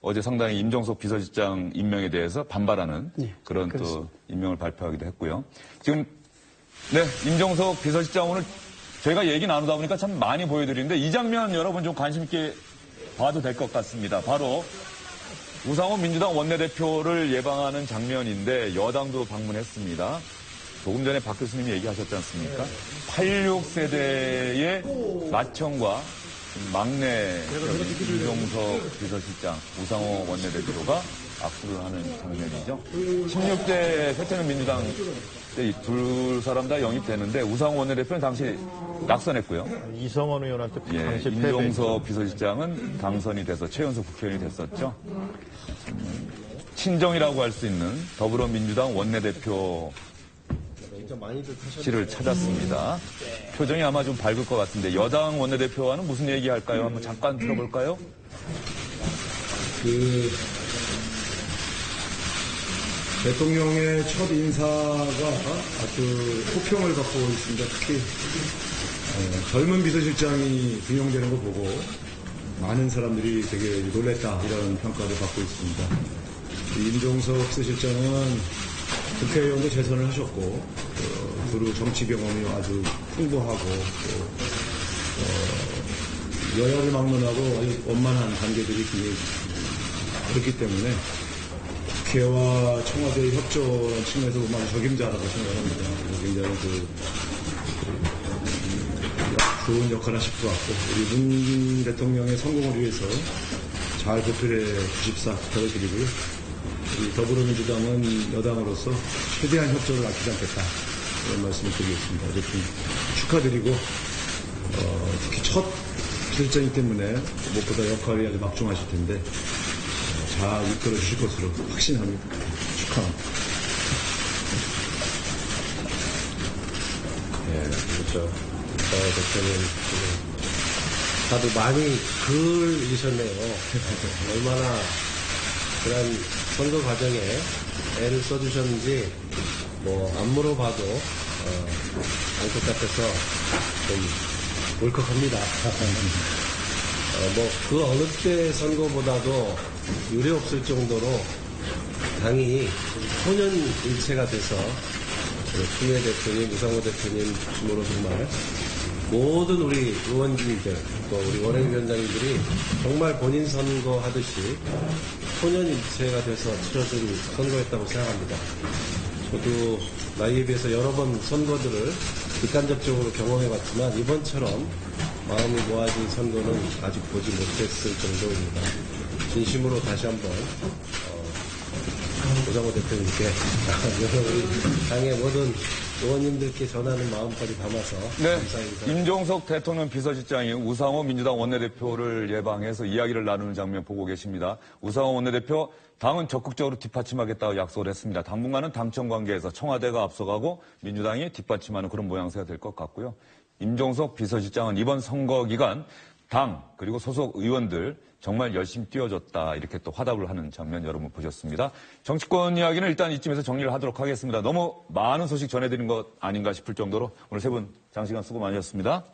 Speaker 1: 어제 상당히 임종석 비서실장 임명에 대해서 반발하는 그런 또 임명을 발표하기도 했고요. 지금 네, 임종석 비서실장 오늘 저희가 얘기 나누다 보니까 참 많이 보여드리는데 이 장면 여러분 좀 관심 있게 봐도 될 것 같습니다. 바로 우상호 민주당 원내대표를 예방하는 장면인데 여당도 방문했습니다. 조금 전에 박 교수님이 얘기하셨지 않습니까? 86세대의 맏형과 막내 임종석 비서실장, 우상호 원내대표가 악수를 하는 장면이죠. 16대 새태는 민주당 때 두 사람 다 영입되는데 우상호 원내대표는 당시 낙선했고요.
Speaker 3: 이성원 의원한테 당시
Speaker 1: 임종석 비서실장은 당선이 돼서 최연소 국회의원이 됐었죠. 친정이라고 할 수 있는 더불어민주당 원내대표 실을 찾았습니다. 표정이 아마 좀 밝을 것 같은데 여당 원내대표와는 무슨 얘기할까요? 한번 잠깐 들어볼까요?
Speaker 15: 대통령의 첫 인사가 아주 호평을 받고 있습니다. 특히 젊은 비서실장이 등용되는 거 보고 많은 사람들이 되게 놀랬다 이런 평가를 받고 있습니다. 임종석 비서실장은 국회의원도 재선을 하셨고 두루 정치 경험이 아주 풍부하고 여야를 막론하고 아주 원만한 관계들이 굉장히 그렇기 때문에 국회와 청와대의 협조라는 측면에서 보면 적임자라고 생각합니다. 굉장히 좋은 역할을 하실 것 같고 우리 문 대통령의 성공을 위해서 잘 보필해 주십사 부탁드리고요. 우리 더불어민주당은 여당으로서 최대한 협조를 아끼지 않겠다 이런 말씀을 드리겠습니다. 어쨌든 축하드리고 특히 첫 실장이기 때문에 무엇보다 역할이 아주 막중하실 텐데 잘 이끌어 주실 것으로 확신합니다. 축하합니다.
Speaker 12: 네, 그렇죠. 대표님 다들 많이 글 읽으셨네요. 얼마나 그런 선거 과정에 애를 써주셨는지 안 물어봐도 알 것 같아서 좀 울컥합니다. 그 어느 때 선거보다도 유례없을 정도로 당이 혼연일체가 돼서 추미애 대표님, 우상호 대표님 중심으로 정말 모든 우리 의원님들 또 우리 원외위원장님들이 정말 본인 선거 하듯이 혼연일체가 돼서 치러진 선거였다고 생각합니다. 저도 나이에 비해서 여러 번 선거들을 객관적으로 경험해봤지만 이번처럼 마음이 모아진 선거는 아직 보지 못했을 정도입니다. 진심으로 다시 한번 우상호 대표님께 우리 당의 모든 의원님들께 전하는 마음까지 담아서
Speaker 1: 네,
Speaker 12: 감사합니다.
Speaker 1: 임종석 대통령 비서실장이 우상호 민주당 원내대표를 예방해서 이야기를 나누는 장면 보고 계십니다. 우상호 원내대표 당은 적극적으로 뒷받침하겠다고 약속을 했습니다. 당분간은 당청 관계에서 청와대가 앞서가고 민주당이 뒷받침하는 그런 모양새가 될 것 같고요. 임종석 비서실장은 이번 선거 기간 당 그리고 소속 의원들 정말 열심히 뛰어줬다 이렇게 또 화답을 하는 장면 여러분 보셨습니다. 정치권 이야기는 일단 이쯤에서 정리를 하도록 하겠습니다. 너무 많은 소식 전해드린 것 아닌가 싶을 정도로 오늘 세 분 장시간 수고 많으셨습니다.